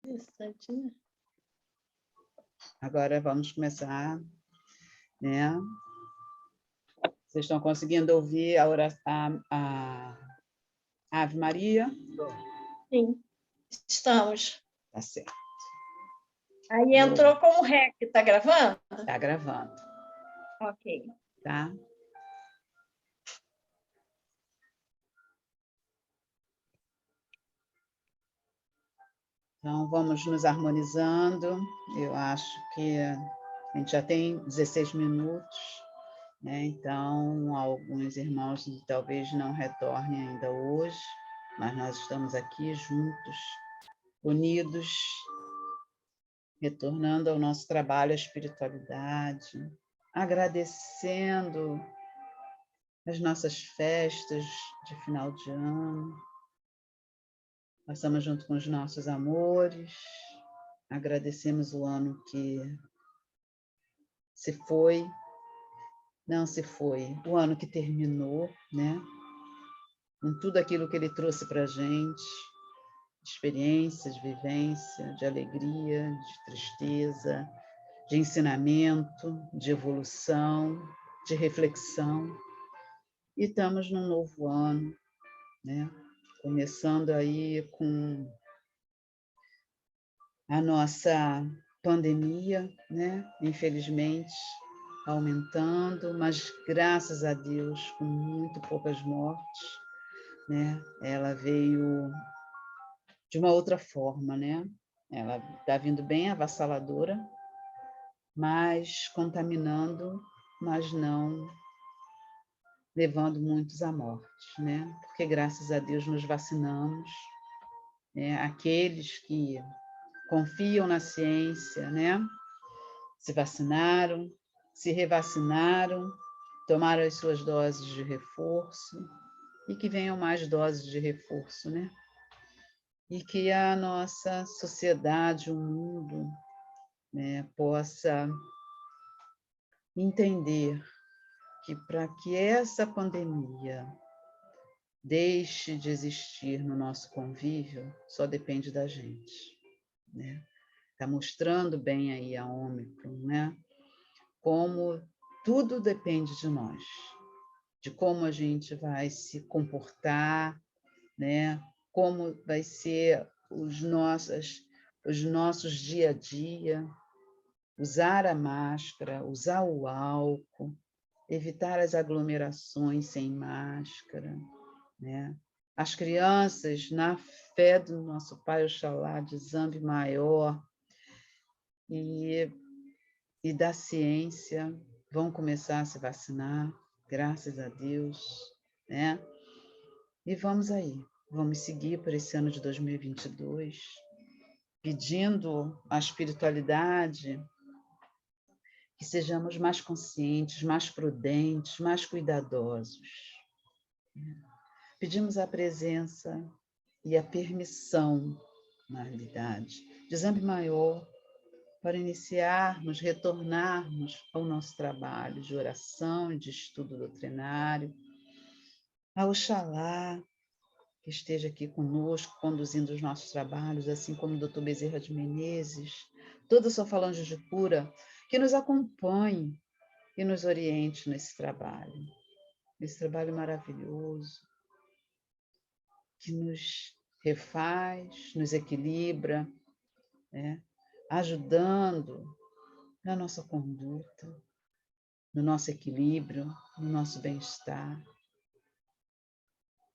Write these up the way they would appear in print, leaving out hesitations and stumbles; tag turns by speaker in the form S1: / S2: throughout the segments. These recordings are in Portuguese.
S1: Interessante, né?
S2: Agora vamos começar, né? Vocês estão conseguindo ouvir a Ave Maria?
S1: Sim, estamos.
S2: Tá certo.
S1: Aí entrou como REC, tá gravando?
S2: Tá gravando.
S1: Ok.
S2: Tá? Então, vamos nos harmonizando. Eu acho que a gente já tem 16 minutos, né? Então, alguns irmãos talvez não retornem ainda hoje, mas nós estamos aqui juntos, unidos, retornando ao nosso trabalho, à espiritualidade, agradecendo as nossas festas de final de ano. Passamos junto com os nossos amores, agradecemos o ano que se foi, não se foi, o ano que terminou, né? Com tudo aquilo que ele trouxe para a gente, de experiência, de vivência, de alegria, de tristeza, de ensinamento, de evolução, de reflexão. E estamos num novo ano, né? Começando aí com a nossa pandemia, né? Infelizmente, aumentando, mas graças a Deus, com muito poucas mortes, né? Ela veio de uma outra forma, né? Ela está vindo bem avassaladora, mas contaminando, mas não levando muitos à morte, né? Porque graças a Deus nos vacinamos, né? Aqueles que confiam na ciência, né? Se vacinaram, se revacinaram, tomaram as suas doses de reforço e que venham mais doses de reforço, né? E que a nossa sociedade, o mundo, né, possa entender que para que essa pandemia deixe de existir no nosso convívio, só depende da gente, né? Está mostrando bem aí a Ômicron, né? Como tudo depende de nós, de como a gente vai se comportar, né? Como vai ser os nossos dia a dia, usar a máscara, usar o álcool, evitar as aglomerações sem máscara, né? As crianças, na fé do nosso Pai Oxalá, de Zambi Maior e da ciência, vão começar a se vacinar, graças a Deus, né? E vamos aí, vamos seguir por esse ano de 2022, pedindo à espiritualidade que sejamos mais conscientes, mais prudentes, mais cuidadosos. Pedimos a presença e a permissão, na realidade, de Zambi Maior, para iniciarmos, retornarmos ao nosso trabalho de oração e de estudo doutrinário, a Oxalá, que esteja aqui conosco, conduzindo os nossos trabalhos, assim como o Dr. Bezerra de Menezes, toda a sua falange de cura, que nos acompanhe e nos oriente nesse trabalho maravilhoso, que nos refaz, nos equilibra, né? Ajudando na nossa conduta, no nosso equilíbrio, no nosso bem-estar.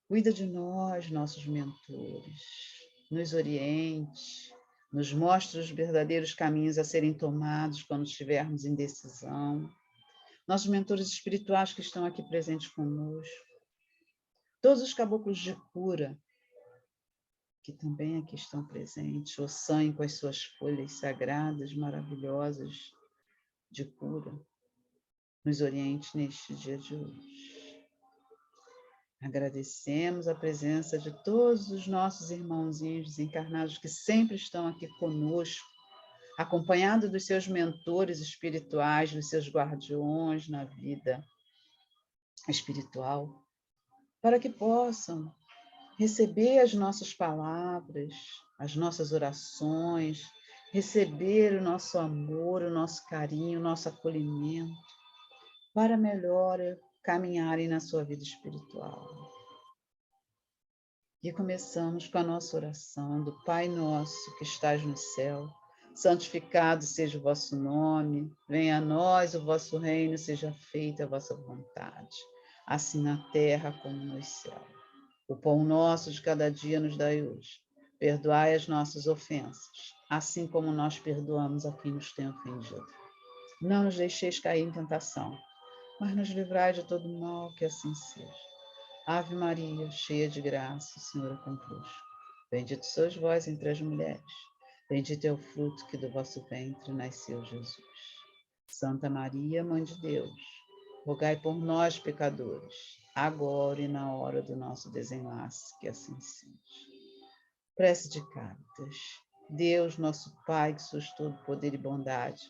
S2: Cuida de nós, nossos mentores, nos oriente, nos mostre os verdadeiros caminhos a serem tomados quando estivermos em decisão. Nossos mentores espirituais que estão aqui presentes conosco, todos os caboclos de cura que também aqui estão presentes, ossanhem com as suas folhas sagradas, maravilhosas de cura, nos oriente neste dia de hoje. Agradecemos a presença de todos os nossos irmãozinhos desencarnados que sempre estão aqui conosco, acompanhados dos seus mentores espirituais, dos seus guardiões na vida espiritual, para que possam receber as nossas palavras, as nossas orações, receber o nosso amor, o nosso carinho, o nosso acolhimento, para melhor caminharem na sua vida espiritual. E começamos com a nossa oração do Pai Nosso que estás no céu, santificado seja o vosso nome, venha a nós o vosso reino, seja feita a vossa vontade, assim na terra como nos céus. O pão nosso de cada dia nos dai hoje. Perdoai as nossas ofensas, assim como nós perdoamos a quem nos tem ofendido. Não nos deixeis cair em tentação, mas nos livrai de todo mal, que assim seja. Ave Maria, cheia de graça, o Senhor é convosco. Bendito sois vós entre as mulheres. Bendito é o fruto que do vosso ventre nasceu Jesus. Santa Maria, Mãe de Deus, rogai por nós, pecadores, agora e na hora do nosso desenlace, que assim seja. Prece de Cáritas. Deus, nosso Pai, que sois todo poder e bondade,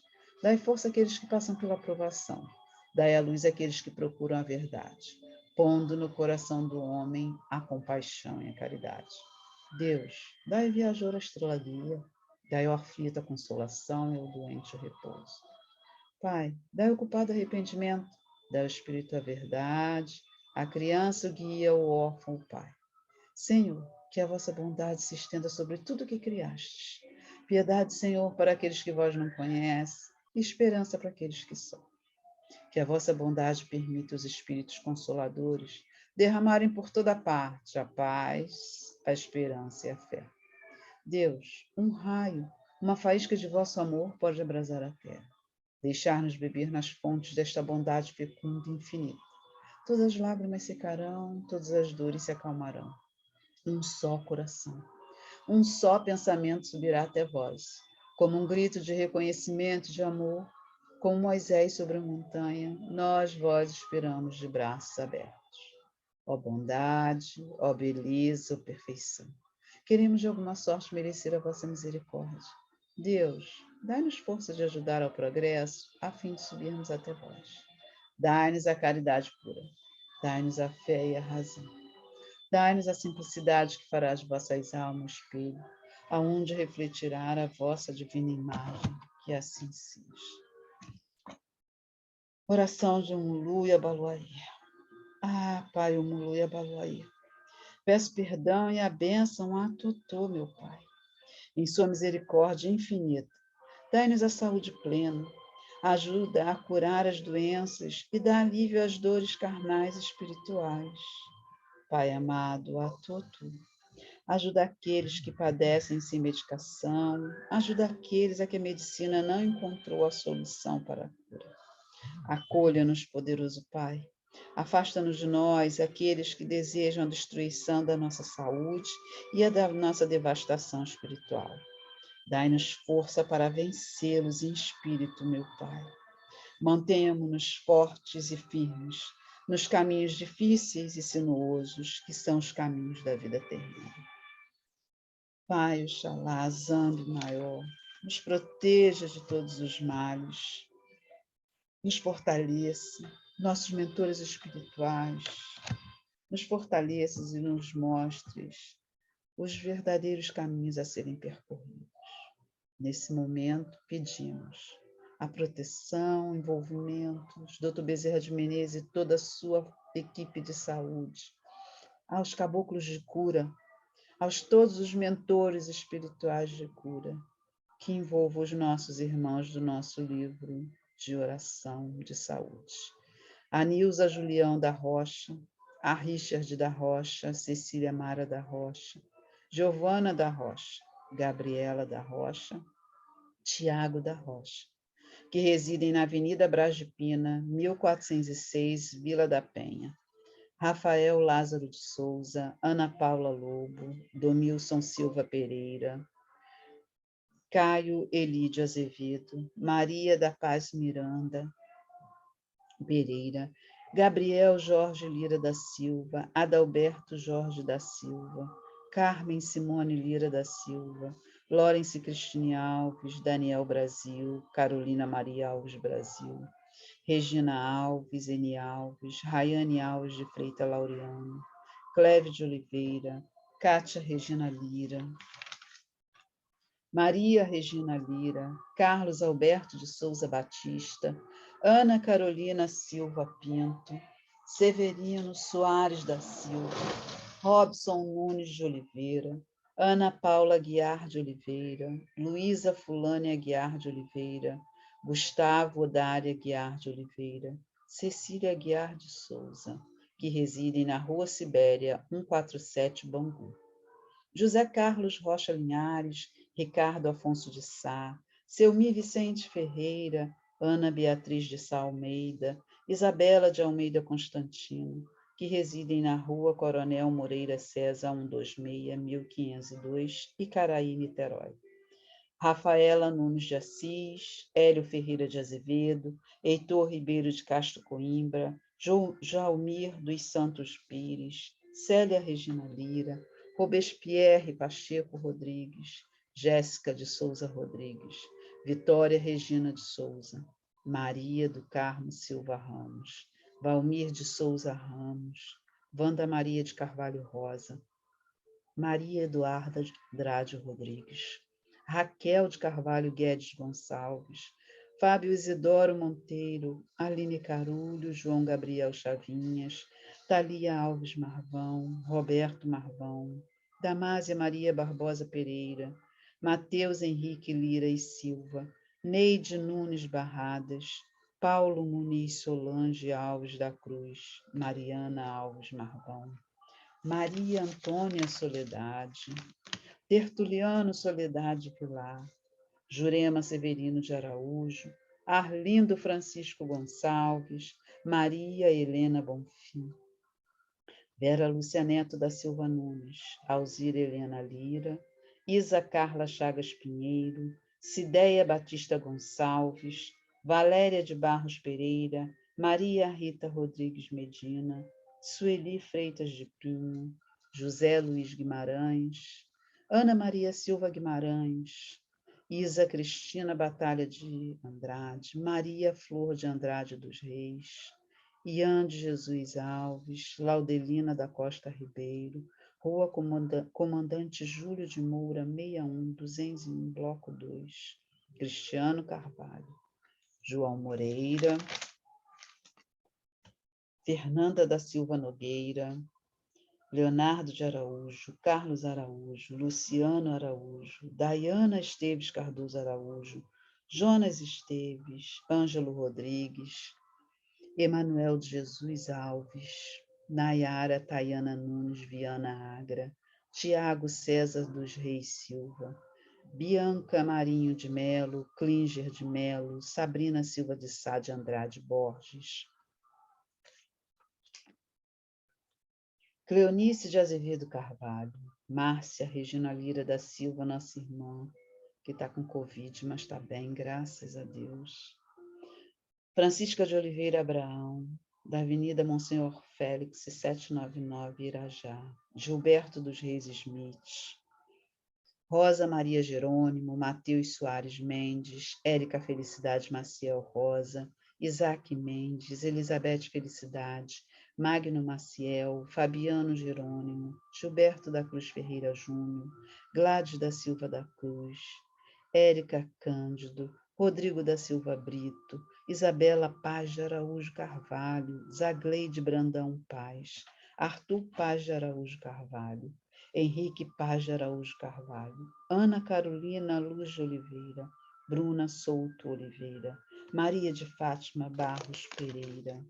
S2: dai força àqueles que passam pela provação, dai à luz àqueles que procuram a verdade, pondo no coração do homem a compaixão e a caridade. Deus, dai ao viajor a estrela-guia, dai ao aflito a consolação e ao doente o repouso. Pai, dai ao culpado arrependimento, dai ao espírito a verdade, à criança o guia, o órfão o pai. Senhor, que a vossa bondade se estenda sobre tudo o que criastes. Piedade, Senhor, para aqueles que vós não conhecem, e esperança para aqueles que são. Que a vossa bondade permita os espíritos consoladores derramarem por toda parte a paz, a esperança e a fé. Deus, um raio, uma faísca de vosso amor pode abrasar a terra. Deixar-nos beber nas fontes desta bondade fecunda e infinita. Todas as lágrimas secarão, todas as dores se acalmarão. Um só coração, um só pensamento subirá até vós, como um grito de reconhecimento, de amor, como Moisés sobre a montanha, nós vós esperamos de braços abertos. Ó bondade, ó beleza, ó perfeição. Queremos de alguma sorte merecer a vossa misericórdia. Deus, dai-nos força de ajudar ao progresso, a fim de subirmos até vós. Dai-nos a caridade pura, dai-nos a fé e a razão. Dai-nos a simplicidade que fará de vossas almas espelho, aonde refletirá a vossa divina imagem, que assim seja. Oração de Umulu e Abaluaí. Ah, Pai Umulu e Abaluaí, peço perdão e a bênção a Totô, meu Pai. Em sua misericórdia infinita, dai-nos a saúde plena, ajuda a curar as doenças e dá alívio às dores carnais e espirituais. Pai amado, a Totô, ajuda aqueles que padecem sem medicação, ajuda aqueles a que a medicina não encontrou a solução para a cura. Acolha-nos, poderoso Pai. Afasta-nos de nós aqueles que desejam a destruição da nossa saúde e a da nossa devastação espiritual. Dai-nos força para vencê-los em espírito, meu Pai. Mantenhamos-nos fortes e firmes nos caminhos difíceis e sinuosos, que são os caminhos da vida terrena. Pai, Oxalá, Zambi maior, nos proteja de todos os males, nos fortaleça, nossos mentores espirituais, nos fortaleças e nos mostres os verdadeiros caminhos a serem percorridos. Nesse momento, pedimos a proteção, envolvimentos, Dr. Bezerra de Menezes e toda a sua equipe de saúde, aos caboclos de cura, aos todos os mentores espirituais de cura, que envolvam os nossos irmãos do nosso livro de oração de saúde. A Nilza Julião da Rocha, a Richard da Rocha, Cecília Mara da Rocha, Giovana da Rocha, Gabriela da Rocha, Tiago da Rocha, que residem na Avenida Braz de Pina, 1406, Vila da Penha. Rafael Lázaro de Souza, Ana Paula Lobo, Domilson Silva Pereira, Caio Elídio Azevedo, Maria da Paz Miranda Pereira, Gabriel Jorge Lira da Silva, Adalberto Jorge da Silva, Carmen Simone Lira da Silva, Lawrence Cristine Alves, Daniel Brasil, Carolina Maria Alves Brasil, Regina Alves, Eni Alves, Rayane Alves de Freitas Laureano, Cleve de Oliveira, Cátia Regina Lira, Maria Regina Lira, Carlos Alberto de Souza Batista, Ana Carolina Silva Pinto, Severino Soares da Silva, Robson Nunes de Oliveira, Ana Paula Guiar de Oliveira, Luísa Fulânia Guiar de Oliveira, Gustavo Odária Guiar de Oliveira, Cecília Guiar de Souza, que residem na Rua Sibéria, 147, Bangu. José Carlos Rocha Linhares, Ricardo Afonso de Sá, Selmi Vicente Ferreira, Ana Beatriz de Sá Almeida, Isabela de Almeida Constantino, que residem na Rua Coronel Moreira César 126, 1502, Icaraí, Niterói. Rafaela Nunes de Assis, Hélio Ferreira de Azevedo, Heitor Ribeiro de Castro Coimbra, Jaumir dos Santos Pires, Célia Regina Lira, Robespierre Pacheco Rodrigues, Jéssica de Souza Rodrigues, Vitória Regina de Souza, Maria do Carmo Silva Ramos, Valmir de Souza Ramos, Wanda Maria de Carvalho Rosa, Maria Eduarda Andrade Rodrigues, Raquel de Carvalho Guedes Gonçalves, Fábio Isidoro Monteiro, Aline Carulho, João Gabriel Chavinhas, Thalia Alves Marvão, Roberto Marvão, Damásia Maria Barbosa Pereira, Mateus Henrique Lira e Silva, Neide Nunes Barradas, Paulo Muniz Solange Alves da Cruz, Mariana Alves Marvão, Maria Antônia Soledade, Tertuliano Soledade Pilar, Jurema Severino de Araújo, Arlindo Francisco Gonçalves, Maria Helena Bonfim, Vera Lúcia Neto da Silva Nunes, Alzira Helena Lira, Isa Carla Chagas Pinheiro, Cideia Batista Gonçalves, Valéria de Barros Pereira, Maria Rita Rodrigues Medina, Sueli Freitas de Pinho, José Luiz Guimarães, Ana Maria Silva Guimarães, Isa Cristina Batalha de Andrade, Maria Flor de Andrade dos Reis, Ian de Jesus Alves, Laudelina da Costa Ribeiro, Rua Comandante Júlio de Moura, 61, 201, Bloco 2, Cristiano Carvalho, João Moreira, Fernanda da Silva Nogueira, Leonardo de Araújo, Carlos Araújo, Luciano Araújo, Daiana Esteves Cardoso Araújo, Jonas Esteves, Ângelo Rodrigues, Emanuel de Jesus Alves, Nayara Tayana Nunes Viana Agra, Tiago César dos Reis Silva, Bianca Marinho de Melo, Klinger de Melo, Sabrina Silva de Sá de Andrade Borges, Cleonice de Azevedo Carvalho, Márcia Regina Lira da Silva, nossa irmã, que está com Covid, mas está bem, graças a Deus. Francisca de Oliveira Abraão, da Avenida Monsenhor Félix, 799, Irajá. Gilberto dos Reis Smith, Rosa Maria Jerônimo, Matheus Soares Mendes, Érica Felicidade Maciel Rosa, Isaac Mendes, Elizabeth Felicidade, Magno Maciel, Fabiano Jerônimo, Gilberto da Cruz Ferreira Júnior, Gladys da Silva da Cruz, Érica Cândido, Rodrigo da Silva Brito, Isabela Paz de Araújo Carvalho, Zagleide Brandão Paz, Arthur Paz de Araújo Carvalho, Henrique Paz de Araújo Carvalho, Ana Carolina Luz de Oliveira, Bruna Souto Oliveira, Maria de Fátima Barros Pereira,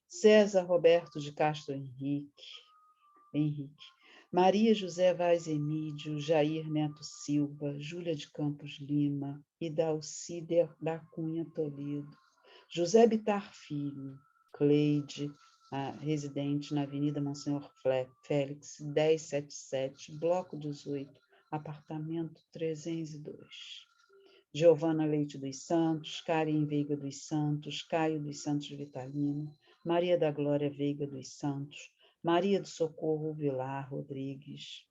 S2: César Roberto de Castro Henrique, Maria José Vaz Emídio, Jair Neto Silva, Júlia de Campos Lima, Idalcíder da Cunha Toledo, José Bitar Filho, Cleide, residente na Avenida Monsenhor Félix, 1077, Bloco 18, apartamento 302. Giovana Leite dos Santos, Karen Veiga dos Santos, Caio dos Santos Vitalino, Maria da Glória Veiga dos Santos, Maria do Socorro Vilar Rodrigues,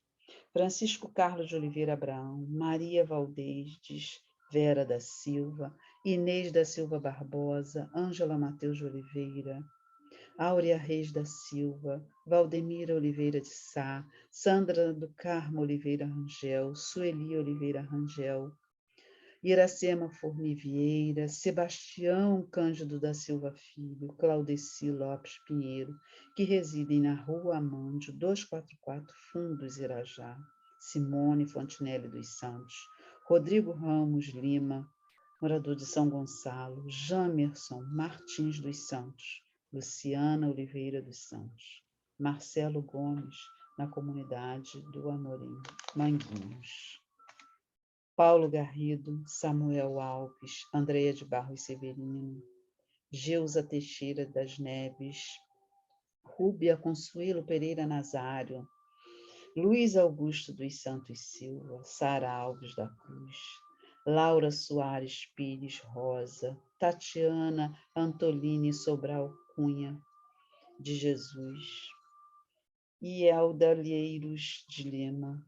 S2: Francisco Carlos de Oliveira Abraão, Maria Valdedes, Vera da Silva, Inês da Silva Barbosa, Ângela Mateus de Oliveira, Áurea Reis da Silva, Valdemira Oliveira de Sá, Sandra do Carmo Oliveira Rangel, Sueli Oliveira Rangel, Iracema Forni Vieira, Sebastião Cândido da Silva Filho, Claudeci Lopes Pinheiro, que residem na Rua Amândio, 244, Fundos, Irajá, Simone Fontinelli dos Santos, Rodrigo Ramos Lima, morador de São Gonçalo, Jamerson Martins dos Santos, Luciana Oliveira dos Santos, Marcelo Gomes, na comunidade do Amorim, Manguinhos. Paulo Garrido, Samuel Alves, Andréia de Barros Severino, Geusa Teixeira das Neves, Rúbia Consuelo Pereira Nazário, Luiz Augusto dos Santos Silva, Sara Alves da Cruz, Laura Soares Pires Rosa, Tatiana Antoline Sobral Cunha de Jesus, Ielda Lieiros de Lima,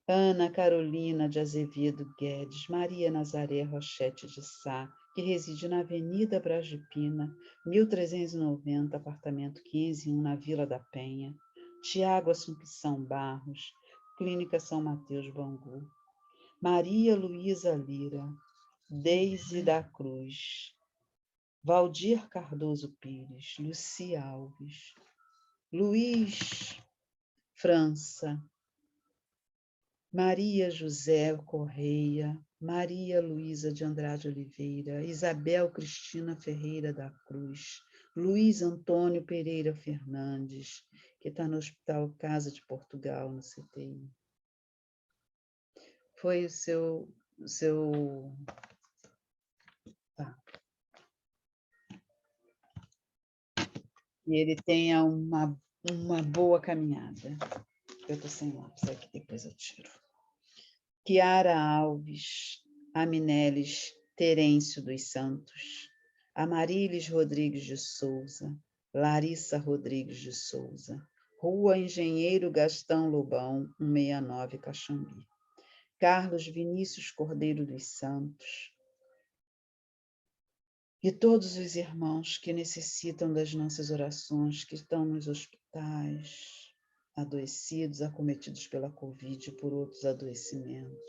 S2: Ana Carolina de Azevedo Guedes, Maria Nazaré Rochete de Sá, que reside na Avenida Brasipina, 1390, apartamento 501, na Vila da Penha, Tiago Assumpção Barros, Clínica São Mateus Bangu, Maria Luísa Lira, Deise da Cruz, Valdir Cardoso Pires, Luci Alves, Luiz França, Maria José Correia, Maria Luísa de Andrade Oliveira, Isabel Cristina Ferreira da Cruz, Luiz Antônio Pereira Fernandes, que está no Hospital Casa de Portugal, no CTI. Foi o seu... Tá. E ele tenha uma boa caminhada. Eu estou sem lápis aqui, depois eu tiro. Kiara Alves, Amineles Terêncio dos Santos, Amarilis Rodrigues de Souza, Larissa Rodrigues de Souza, Rua Engenheiro Gastão Lobão, 169, Caxambi. Carlos Vinícius Cordeiro dos Santos, e todos os irmãos que necessitam das nossas orações, que estão nos hospitais, adoecidos, acometidos pela Covid e por outros adoecimentos.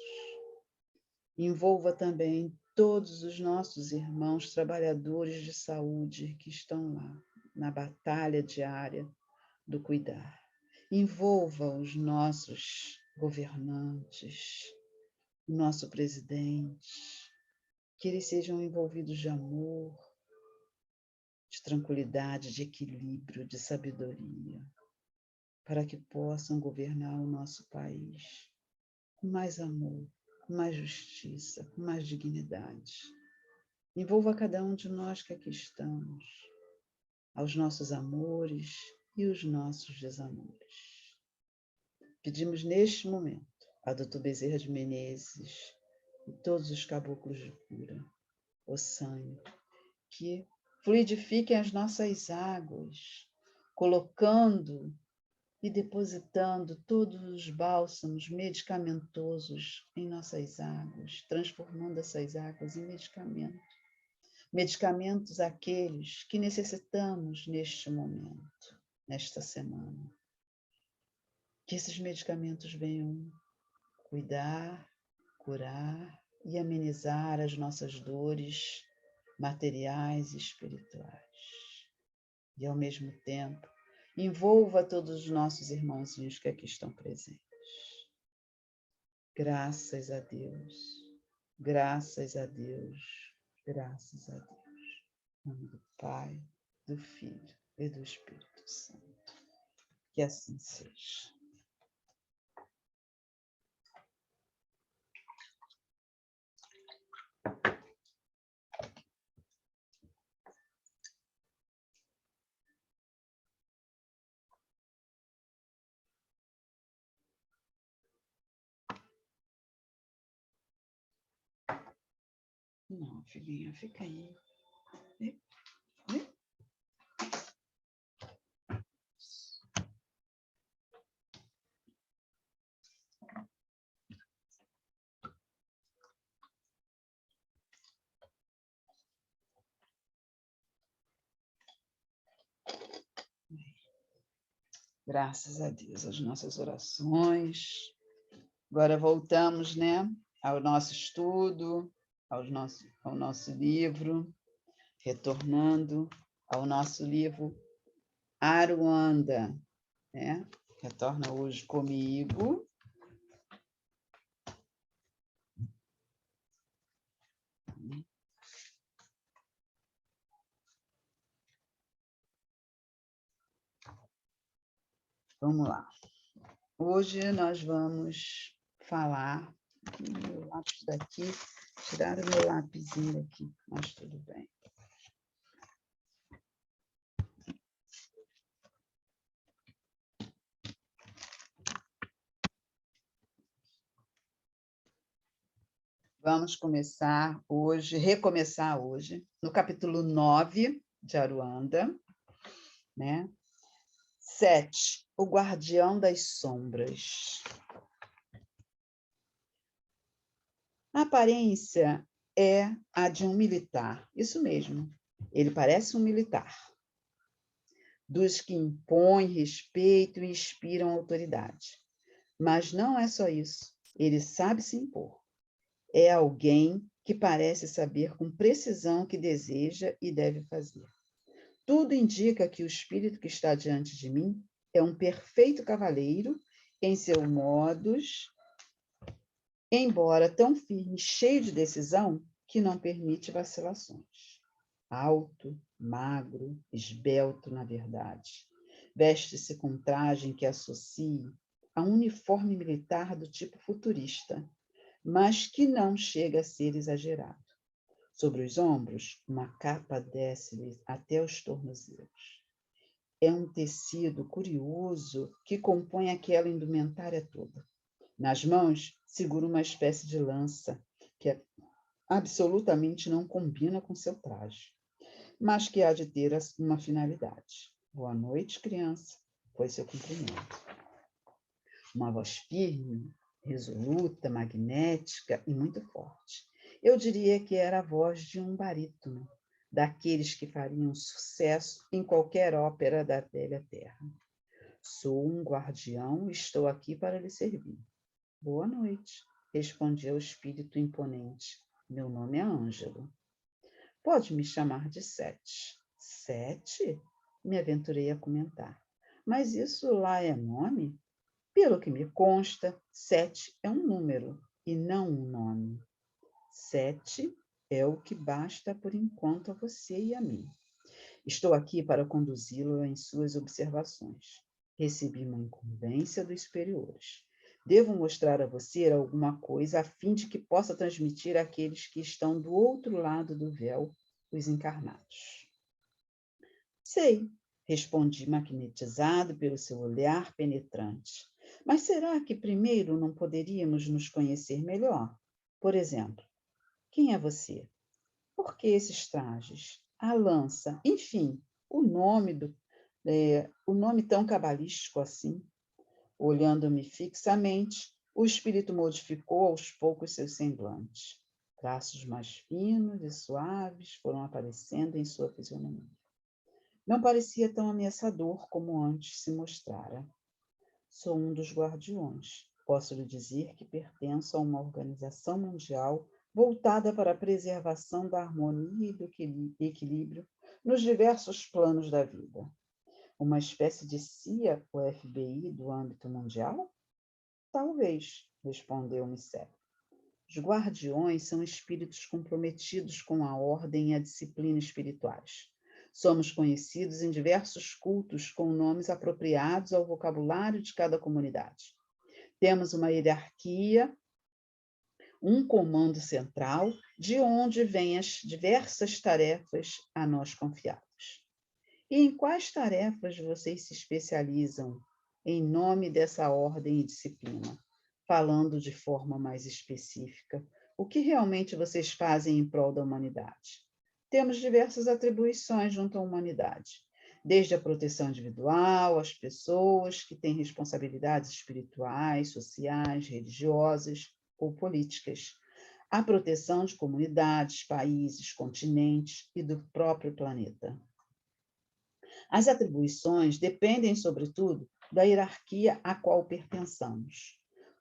S2: Envolva também todos os nossos irmãos trabalhadores de saúde que estão lá, na batalha diária do cuidar. Envolva os nossos governantes, o nosso presidente, que eles sejam envolvidos de amor, de tranquilidade, de equilíbrio, de sabedoria, para que possam governar o nosso país com mais amor, com mais justiça, com mais dignidade. Envolva cada um de nós que aqui estamos, aos nossos amores e os nossos desamores. Pedimos neste momento a Dr. Bezerra de Menezes e todos os caboclos de cura, o sangue, que fluidifiquem as nossas águas, colocando e depositando todos os bálsamos medicamentosos em nossas águas, transformando essas águas em medicamento. Medicamentos aqueles que necessitamos neste momento, nesta semana. Que esses medicamentos venham cuidar, curar e amenizar as nossas dores materiais e espirituais. E, ao mesmo tempo, envolva todos os nossos irmãozinhos que aqui estão presentes. Graças a Deus, graças a Deus, graças a Deus. Em nome do Pai, do Filho e do Espírito Santo. Que assim seja. Não, filhinha, fica aí. Graças a Deus, as nossas orações. Agora voltamos, né, ao nosso estudo, ao nosso livro, retornando ao nosso livro Aruanda, né? Retorna hoje comigo. Vamos lá. Hoje nós vamos falar... Meu lápis daqui, tiraram o meu lapisinho daqui, mas tudo bem. Vamos começar hoje, recomeçar hoje, no capítulo 9 de Aruanda, né? 7, o guardião das sombras. A aparência é a de um militar, isso mesmo, ele parece um militar, dos que impõem respeito e inspiram autoridade. Mas não é só isso, ele sabe se impor. É alguém que parece saber com precisão o que deseja e deve fazer. Tudo indica que o espírito que está diante de mim é um perfeito cavaleiro em seus modos, embora tão firme e cheio de decisão que não permite vacilações. Alto, magro, esbelto, na verdade. Veste-se com traje que associe a um uniforme militar do tipo futurista, mas que não chega a ser exagerado. Sobre os ombros, uma capa desce-lhe até os tornozelos. É um tecido curioso que compõe aquela indumentária toda. Nas mãos, segura uma espécie de lança, que absolutamente não combina com seu traje, mas que há de ter uma finalidade. Boa noite, criança, foi seu cumprimento. Uma voz firme, resoluta, magnética e muito forte. Eu diria que era a voz de um barítono, daqueles que fariam sucesso em qualquer ópera da velha terra. Sou um guardião e estou aqui para lhe servir. Boa noite, respondia o espírito imponente. Meu nome é Ângelo. Pode me chamar de Sete. Sete? Me aventurei a comentar. Mas isso lá é nome? Pelo que me consta, 7 é um número e não um nome. 7 é o que basta por enquanto a você e a mim. Estou aqui para conduzi-lo em suas observações. Recebi uma incumbência dos superiores. Devo mostrar a você alguma coisa a fim de que possa transmitir àqueles que estão do outro lado do véu, os encarnados. Sei, respondi magnetizado pelo seu olhar penetrante. Mas será que primeiro não poderíamos nos conhecer melhor? Por exemplo, quem é você? Por que esses trajes? A lança? Enfim, o nome tão cabalístico assim? Olhando-me fixamente, o espírito modificou aos poucos seus semblantes. Traços mais finos e suaves foram aparecendo em sua fisionomia. Não parecia tão ameaçador como antes se mostrara. Sou um dos guardiões. Posso lhe dizer que pertenço a uma organização mundial voltada para a preservação da harmonia e do equilíbrio nos diversos planos da vida. Uma espécie de CIA ou FBI do âmbito mundial? Talvez, respondeu-me Seth. Os guardiões são espíritos comprometidos com a ordem e a disciplina espirituais. Somos conhecidos em diversos cultos com nomes apropriados ao vocabulário de cada comunidade. Temos uma hierarquia, um comando central, de onde vêm as diversas tarefas a nós confiadas. E em quais tarefas vocês se especializam em nome dessa ordem e disciplina? Falando de forma mais específica, o que realmente vocês fazem em prol da humanidade? Temos diversas atribuições junto à humanidade, desde a proteção individual, às pessoas que têm responsabilidades espirituais, sociais, religiosas ou políticas, à proteção de comunidades, países, continentes e do próprio planeta. As atribuições dependem, sobretudo, da hierarquia a qual pertençamos.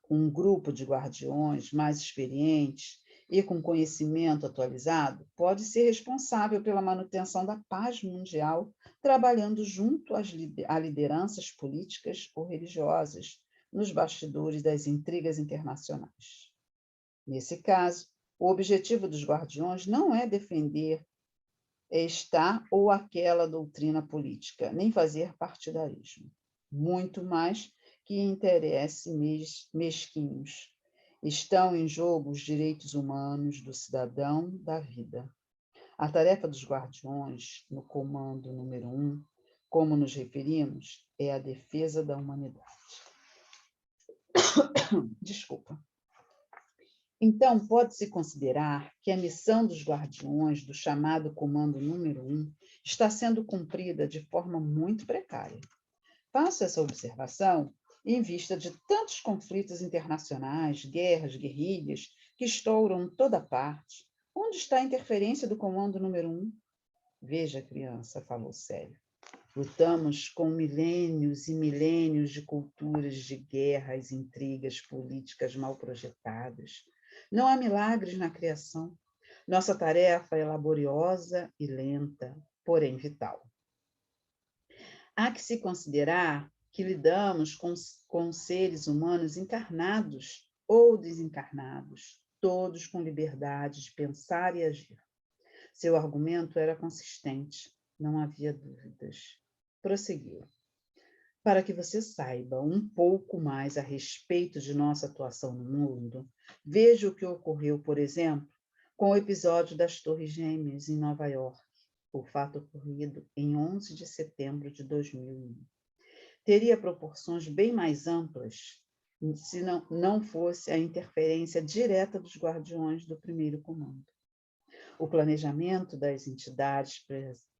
S2: Um grupo de guardiões mais experientes e com conhecimento atualizado pode ser responsável pela manutenção da paz mundial, trabalhando junto a lideranças políticas ou religiosas nos bastidores das intrigas internacionais. Nesse caso, o objetivo dos guardiões não é defender esta ou aquela doutrina política, nem fazer partidarismo, muito mais que interesses mesquinhos. Estão em jogo os direitos humanos do cidadão, da vida. A tarefa dos guardiões, no comando número 1, como nos referimos, é a defesa da humanidade. Desculpa. Então, pode-se considerar que a missão dos guardiões do chamado comando número 1 está sendo cumprida de forma muito precária. Faço essa observação em vista de tantos conflitos internacionais, guerras, guerrilhas, que estouram em toda parte. Onde está a interferência do comando número 1? Veja, criança, falou Célio. Lutamos com milênios e milênios de culturas de guerras, intrigas políticas mal projetadas. Não há milagres na criação. Nossa tarefa é laboriosa e lenta, porém vital. Há que se considerar que lidamos com seres humanos encarnados ou desencarnados, todos com liberdade de pensar e agir. Seu argumento era consistente, não havia dúvidas. Prosseguiu. Para que você saiba um pouco mais a respeito de nossa atuação no mundo, veja o que ocorreu, por exemplo, com o episódio das Torres Gêmeas em Nova York, o fato ocorrido em 11 de setembro de 2001. Teria proporções bem mais amplas se não fosse a interferência direta dos guardiões do primeiro comando. O planejamento das entidades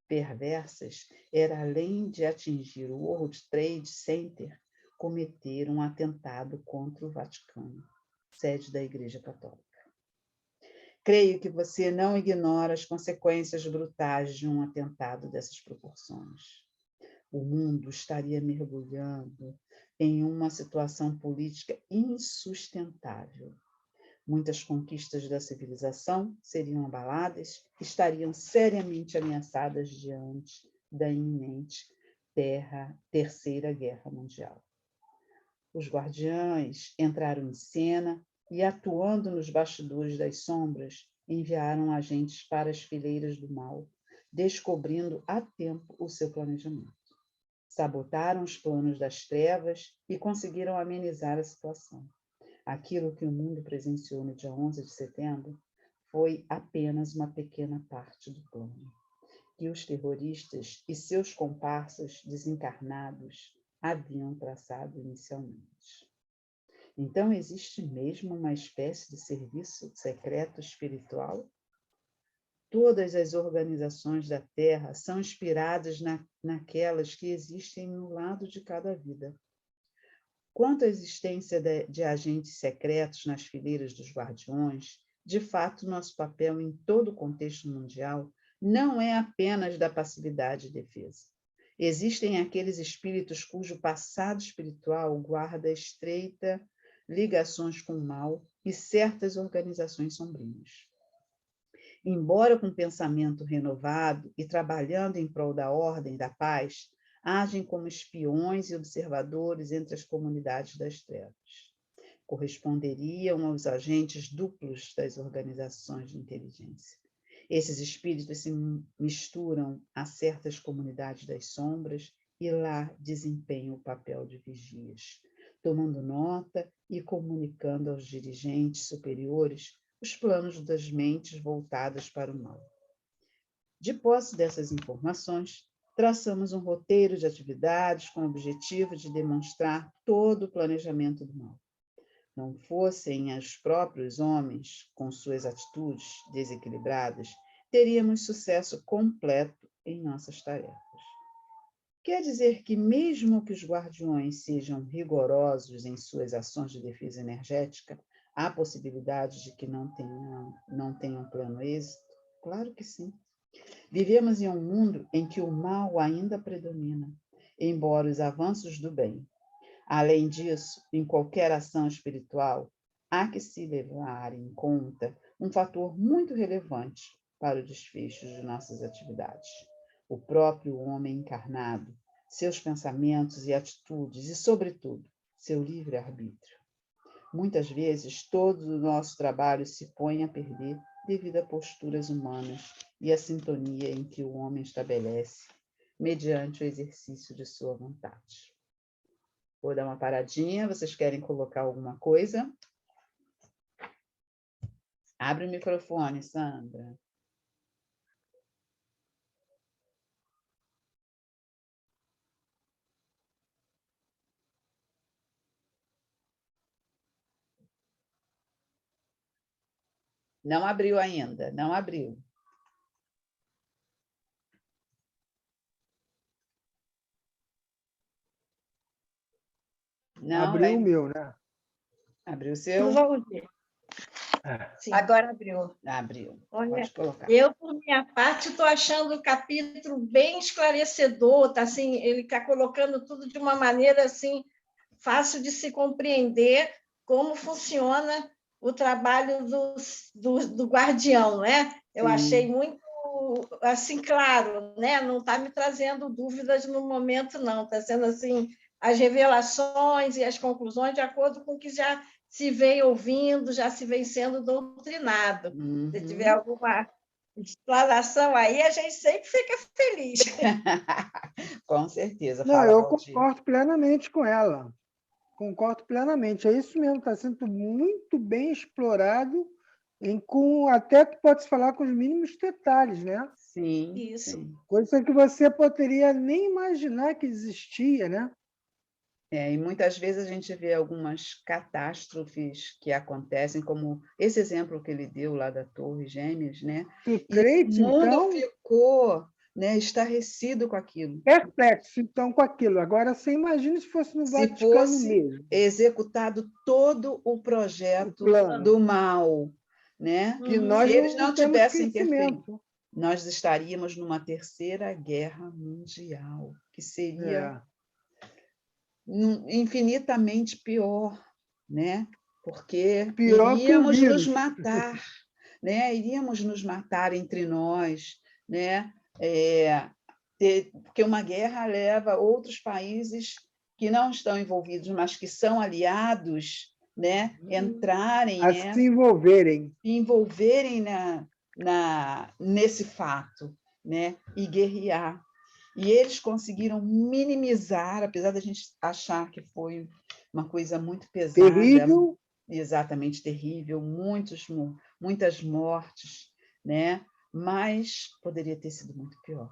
S2: perversas era, além de atingir o World Trade Center, cometer um atentado contra o Vaticano, sede da Igreja Católica. Creio que você não ignora as consequências brutais de um atentado dessas proporções. O mundo estaria mergulhando em uma situação política insustentável. Muitas conquistas da civilização seriam abaladas, estariam seriamente ameaçadas diante da iminente Terceira Guerra Mundial. Os guardiães entraram em cena e, atuando nos bastidores das sombras, enviaram agentes para as fileiras do mal, descobrindo a tempo o seu planejamento. Sabotaram os planos das trevas e conseguiram amenizar a situação. Aquilo que o mundo presenciou no dia 11 de setembro foi apenas uma pequena parte do plano, que os terroristas e seus comparsas desencarnados haviam traçado inicialmente. Então, existe mesmo uma espécie de serviço secreto espiritual? Todas as organizações da Terra são inspiradas naquelas que existem no lado de cada vida. Quanto à existência de agentes secretos nas fileiras dos guardiões, de fato, nosso papel em todo o contexto mundial não é apenas da passividade e defesa. Existem aqueles espíritos cujo passado espiritual guarda estreita ligações com o mal e certas organizações sombrias. Embora com pensamento renovado e trabalhando em prol da ordem e da paz, agem como espiões e observadores entre as comunidades das trevas. Corresponderiam aos agentes duplos das organizações de inteligência. Esses espíritos se misturam a certas comunidades das sombras e lá desempenham o papel de vigias, tomando nota e comunicando aos dirigentes superiores os planos das mentes voltadas para o mal. De posse dessas informações, traçamos um roteiro de atividades com o objetivo de demonstrar todo o planejamento do mal. Não fossem os próprios homens, com suas atitudes desequilibradas, teríamos sucesso completo em nossas tarefas. Quer dizer que, mesmo que os guardiões sejam rigorosos em suas ações de defesa energética, há possibilidade de que não tenham pleno êxito? Claro que sim. Vivemos em um mundo em que o mal ainda predomina, embora os avanços do bem, Além disso, em qualquer ação espiritual, há que se levar em conta um fator muito relevante para o desfecho de nossas atividades: o próprio homem encarnado, seus pensamentos e atitudes e, sobretudo, seu livre-arbítrio. Muitas vezes, todo o nosso trabalho se põe a perder devido a posturas humanas e a sintonia em que o homem estabelece mediante o exercício de sua vontade. Vou dar uma paradinha, vocês querem colocar alguma coisa? Abre o microfone, Sandra. Não abriu ainda, não abriu. Não,
S3: Abriu o meu, né?
S2: Abriu o seu?
S1: Sim, agora abriu.
S2: Abriu.
S1: Olha,
S2: pode colocar.
S1: Eu, por minha parte, estou achando o capítulo bem esclarecedor, tá, assim, ele está colocando tudo de uma maneira assim, fácil de se compreender como funciona o trabalho do guardião, né? Eu achei muito assim claro, né? Não está me trazendo dúvidas no momento, não. Está sendo assim as revelações e as conclusões de acordo com o que já se vem ouvindo, já se vem sendo doutrinado. Se tiver alguma explanação aí, a gente sempre fica feliz.
S2: Com certeza.
S3: Não,
S2: Fala,
S3: eu
S2: Valdir.
S3: concordo plenamente com ela. Concordo plenamente. É isso mesmo, está sendo muito bem explorado, até que pode-se falar com os mínimos detalhes, né?
S2: Sim,
S1: Isso.
S2: sim.
S3: Coisa que você poderia nem imaginar que existia, né?
S2: E muitas vezes a gente vê algumas catástrofes que acontecem, como esse exemplo que ele deu lá da Torre Gêmeas, né?
S3: Tu
S2: E o
S3: crente,
S2: mundo
S3: então,
S2: ficou, né, estarrecido com aquilo.
S3: perplexo, então, com aquilo. Agora, você imagina se fosse no
S2: Se
S3: Vaticano
S2: fosse
S3: mesmo.
S2: executado todo o
S3: O
S2: projeto
S3: plano.
S2: do mal, né?
S3: Que nós
S2: Se eles
S3: não
S2: não
S3: temos
S2: tivessem interferido,
S3: conhecimento.
S2: nós estaríamos numa terceira guerra mundial, que seria infinitamente pior, né? Porque
S3: Pior que o
S2: iríamos nos
S3: vírus.
S2: matar, né? Iríamos nos matar entre nós, né? Porque uma guerra leva outros países que não estão envolvidos, mas que são aliados, né? Entrarem,
S3: A
S2: né?
S3: se envolverem.
S2: Envolverem nesse fato, né? E guerrear. E eles conseguiram minimizar, apesar da gente achar que foi uma coisa muito pesada,
S3: Terrível.
S2: exatamente terrível, muitas mortes, né? Mas poderia ter sido muito pior.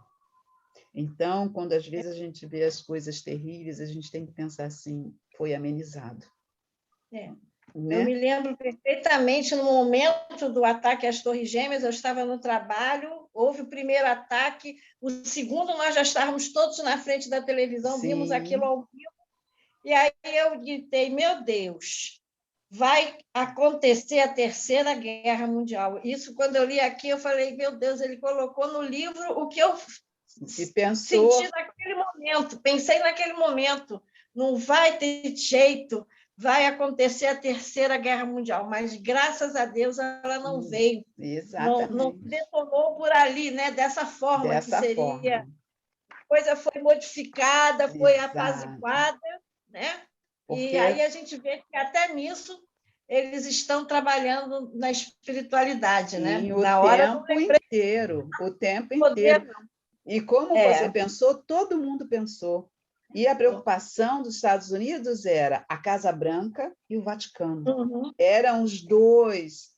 S2: Então, quando às vezes a gente vê as coisas terríveis, a gente tem que pensar assim, foi amenizado.
S1: Né?
S2: Eu
S1: me lembro perfeitamente, no momento do ataque às Torres Gêmeas, eu estava no trabalho, houve o primeiro ataque, o segundo nós já estávamos todos na frente da televisão,
S2: Sim.
S1: vimos aquilo ao vivo, e aí eu gritei, meu Deus, vai acontecer a Terceira Guerra Mundial. Isso, quando eu li aqui, eu falei, meu Deus, ele colocou no livro o que eu senti naquele momento, pensei naquele momento, não vai ter jeito, vai acontecer a Terceira Guerra Mundial, mas graças a Deus ela não veio.
S2: Exatamente.
S1: Não detonou por ali, né? Dessa forma que seria.
S2: Forma.
S1: A coisa foi modificada, foi apaziguada, né? E aí a gente vê que até nisso eles estão trabalhando na espiritualidade, né?
S2: Na hora do inteiro, o tempo inteiro. E como você pensou, todo mundo pensou. E a preocupação dos Estados Unidos era a Casa Branca e o Vaticano. Eram os dois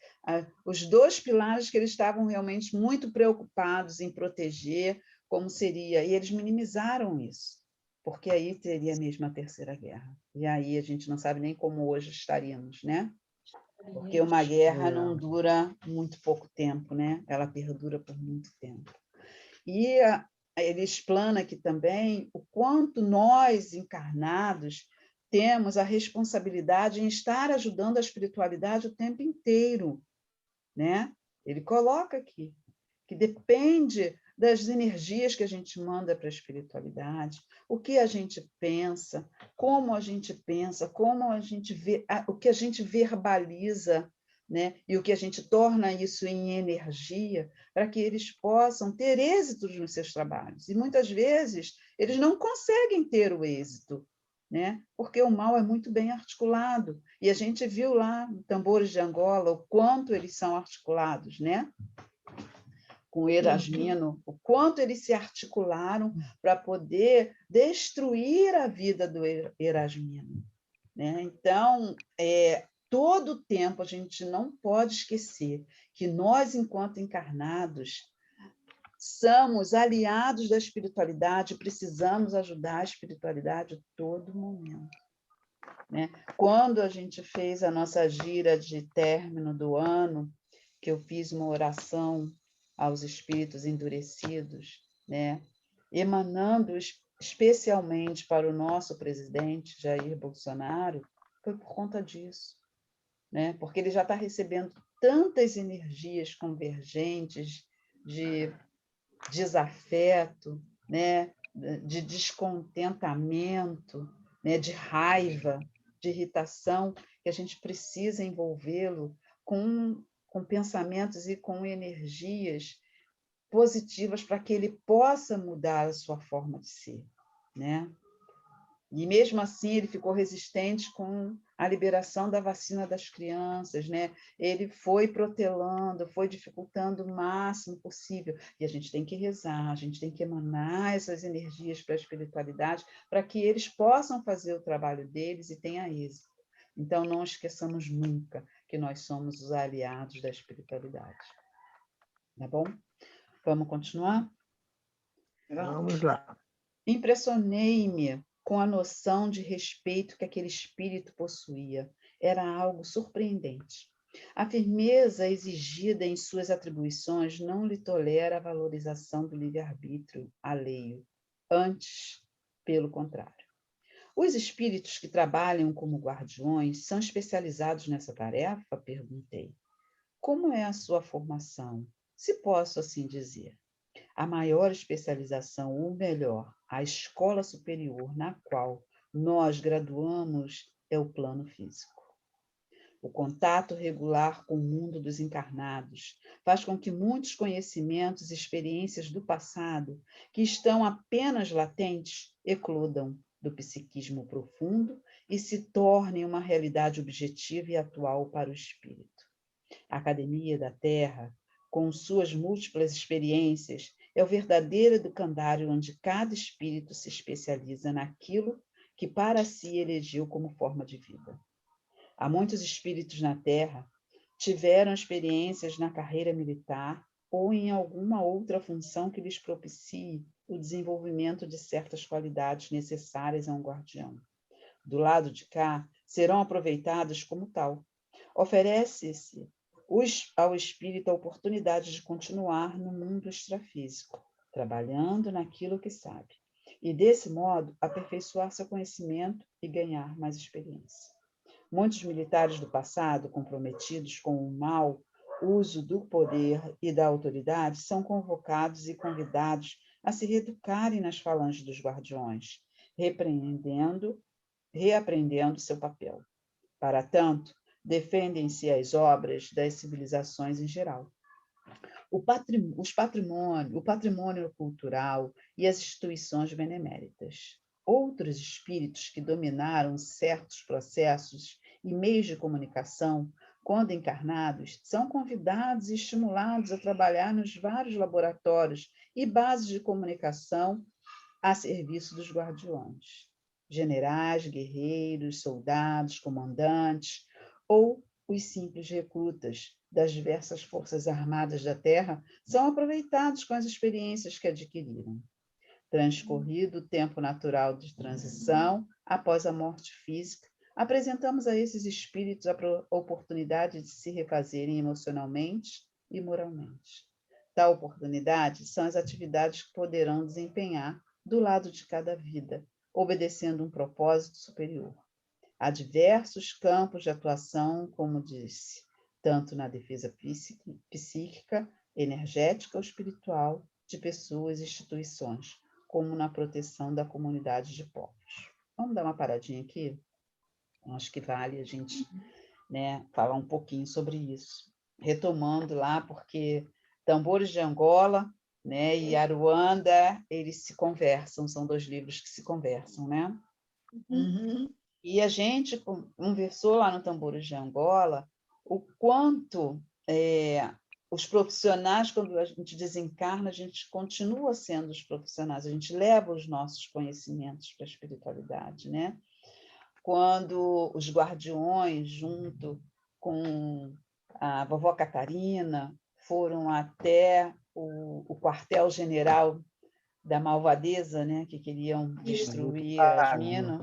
S2: pilares que eles estavam realmente muito preocupados em proteger, como seria. E eles minimizaram isso, porque aí teria mesmo a Terceira Guerra. E aí a gente não sabe nem como hoje estaríamos, né? Porque uma guerra não dura muito pouco tempo, né? Ela perdura por muito tempo. E ele explana aqui também o quanto nós, encarnados, temos a responsabilidade em estar ajudando a espiritualidade o tempo inteiro, né? Ele coloca aqui que depende das energias que a gente manda para a espiritualidade, o que a gente pensa, como a gente pensa, como a gente vê, o que a gente verbaliza, né? E o que a gente torna isso em energia, para que eles possam ter êxitos nos seus trabalhos. E muitas vezes eles não conseguem ter o êxito, né? Porque o mal é muito bem articulado. E a gente viu lá no Tambores de Angola o quanto eles são articulados, né? Com o Erasmino, o quanto eles se articularam para poder destruir a vida do Erasmino, né? Então, todo o tempo a gente não pode esquecer que nós, enquanto encarnados, somos aliados da espiritualidade, precisamos ajudar a espiritualidade a todo momento, né? Quando a gente fez a nossa gira de término do ano, que eu fiz uma oração aos espíritos endurecidos, né? Emanando especialmente para o nosso presidente Jair Bolsonaro, foi por conta disso, né? Porque ele já está recebendo tantas energias convergentes de desafeto, né? De descontentamento, né? De raiva, de irritação, que a gente precisa envolvê-lo com pensamentos e com energias positivas para que ele possa mudar a sua forma de ser, né? E mesmo assim ele ficou resistente com a liberação da vacina das crianças, né? Ele foi protelando, foi dificultando o máximo possível. E a gente tem que rezar, a gente tem que emanar essas energias para a espiritualidade, para que eles possam fazer o trabalho deles e tenha êxito. Então, não esqueçamos nunca que nós somos os aliados da espiritualidade. Tá bom? Vamos continuar?
S3: Vamos lá.
S2: Impressionei-me com a noção de respeito que aquele espírito possuía. Era algo surpreendente. A firmeza exigida em suas atribuições não lhe tolera a valorização do livre-arbítrio alheio. Antes, pelo contrário. Os espíritos que trabalham como guardiões são especializados nessa tarefa? Perguntei. Como é a sua formação, se posso assim dizer? A maior especialização, ou melhor, a escola superior na qual nós graduamos é o plano físico. O contato regular com o mundo dos encarnados faz com que muitos conhecimentos e experiências do passado, que estão apenas latentes, eclodam do psiquismo profundo e se tornem uma realidade objetiva e atual para o espírito. A Academia da Terra, com suas múltiplas experiências, é o verdadeiro educandário onde cada espírito se especializa naquilo que para si elegeu como forma de vida. Há muitos espíritos na Terra tiveram experiências na carreira militar ou em alguma outra função que lhes propicie o desenvolvimento de certas qualidades necessárias a um guardião. Do lado de cá, serão aproveitados como tal. Oferece-se ao espírito a oportunidade de continuar no mundo extrafísico, trabalhando naquilo que sabe, e, desse modo, aperfeiçoar seu conhecimento e ganhar mais experiência. Muitos militares do passado, comprometidos com o mau uso do poder e da autoridade, são convocados e convidados a se reeducarem nas falanges dos guardiões, reaprendendo seu papel. Para tanto, defendem-se as obras das civilizações em geral. O patrimônio cultural e as instituições beneméritas. Outros espíritos que dominaram certos processos e meios de comunicação, quando encarnados, são convidados e estimulados a trabalhar nos vários laboratórios e bases de comunicação a serviço dos guardiões. Generais, guerreiros, soldados, comandantes ou os simples recrutas das diversas forças armadas da Terra são aproveitados com as experiências que adquiriram. Transcorrido o tempo natural de transição, após a morte física, apresentamos a esses espíritos a oportunidade de se refazerem emocionalmente e moralmente. Tal oportunidade são as atividades que poderão desempenhar do lado de cada vida, obedecendo um propósito superior. Há diversos campos de atuação, como disse, tanto na defesa psíquica, energética ou espiritual, de pessoas e instituições, como na proteção da comunidade de povos. Vamos dar uma paradinha aqui? Acho que vale a gente, né, falar um pouquinho sobre isso. Retomando lá, porque Tambores de Angola, né, e Aruanda, eles se conversam, são dois livros que se conversam, né?
S1: Uhum.
S2: E a gente conversou lá no Tambores de Angola o quanto os profissionais, quando a gente desencarna, a gente continua sendo os profissionais, a gente leva os nossos conhecimentos para a espiritualidade, né? Quando os guardiões, junto com a vovó Catarina, foram até o quartel-general da Malvadeza, né, que queriam destruir Yasmino,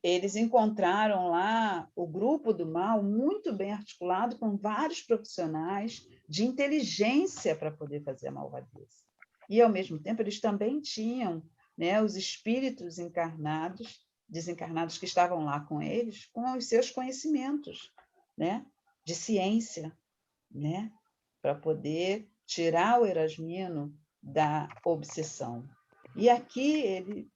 S2: eles encontraram lá o grupo do mal muito bem articulado, com vários profissionais de inteligência para poder fazer a malvadeza. E, ao mesmo tempo, eles também tinham, né, os espíritos encarnados, desencarnados que estavam lá com eles, com os seus conhecimentos, né, de ciência, né, para poder tirar o Erasmino da obsessão. E aqui ele,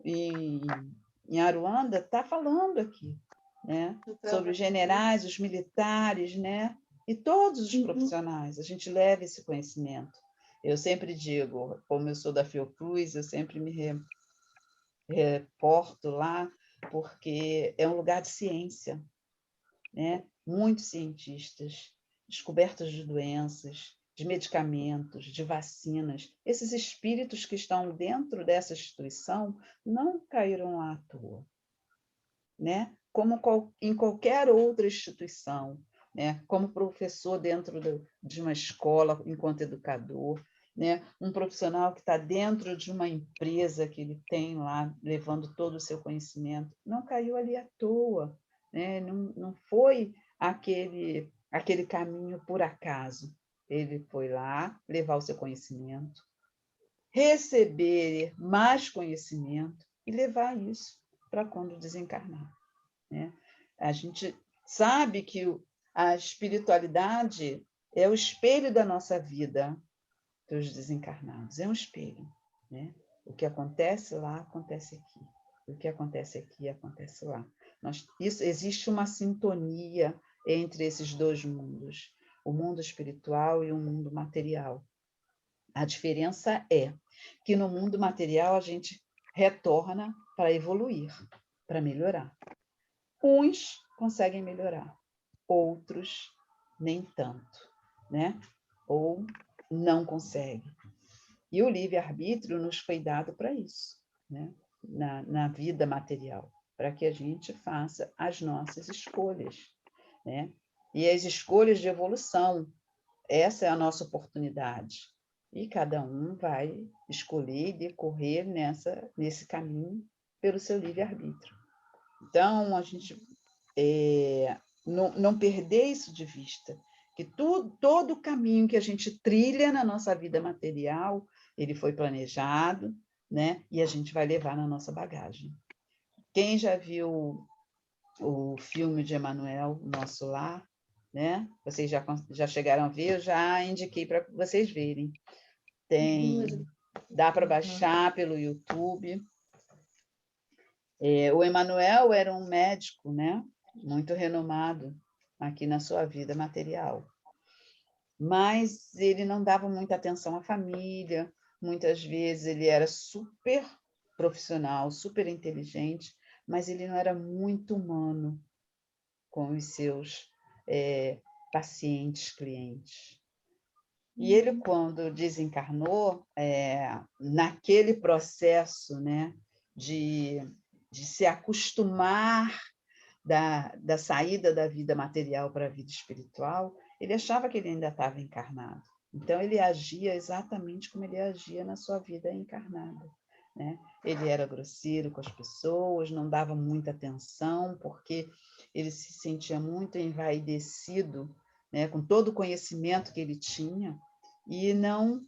S2: em Aruanda, está falando aqui, né, sobre os generais, os militares, né, e todos os profissionais. A gente leva esse conhecimento. Eu sempre digo, como eu sou da Fiocruz, eu sempre me reporto lá, porque é um lugar de ciência, né? Muitos cientistas, descobertas de doenças, de medicamentos, de vacinas. Esses espíritos que estão dentro dessa instituição não caíram lá à toa, né? Como em qualquer outra instituição, né? Como professor dentro de uma escola, enquanto educador, né? Um profissional que está dentro de uma empresa que ele tem lá, levando todo o seu conhecimento, não caiu ali à toa, né? Não foi aquele caminho por acaso. Ele foi lá levar o seu conhecimento, receber mais conhecimento e levar isso para quando desencarnar, né? A gente sabe que a espiritualidade é o espelho da nossa vida dos desencarnados, é um espelho, né? O que acontece lá, acontece aqui. O que acontece aqui, acontece lá. Existe uma sintonia entre esses dois mundos, o mundo espiritual e o mundo material. A diferença é que no mundo material a gente retorna para evoluir, para melhorar. Uns conseguem melhorar, outros nem tanto, né? Ou não conseguem. E o livre-arbítrio nos foi dado para isso, né? Na vida material, para que a gente faça as nossas escolhas, né? E as escolhas de evolução, essa é a nossa oportunidade. E cada um vai escolher e decorrer nesse caminho pelo seu livre-arbítrio. Então, a gente não perder isso de vista, que todo o caminho que a gente trilha na nossa vida material, ele foi planejado, né? E a gente vai levar na nossa bagagem. Quem já viu o filme de Emmanuel, Nosso Lar, né? Vocês já chegaram a ver, eu já indiquei para vocês verem. Dá para baixar pelo YouTube. O Emmanuel era um médico, né? Muito renomado aqui na sua vida material. Mas ele não dava muita atenção à família, muitas vezes ele era super profissional, super inteligente, mas ele não era muito humano com os seus pacientes, clientes. E ele, quando desencarnou, naquele processo, né, de se acostumar da saída da vida material para a vida espiritual, ele achava que ele ainda estava encarnado. Então, ele agia exatamente como ele agia na sua vida encarnada, né? Ele era grosseiro com as pessoas, não dava muita atenção, porque ele se sentia muito envaidecido, né, com todo o conhecimento que ele tinha, e não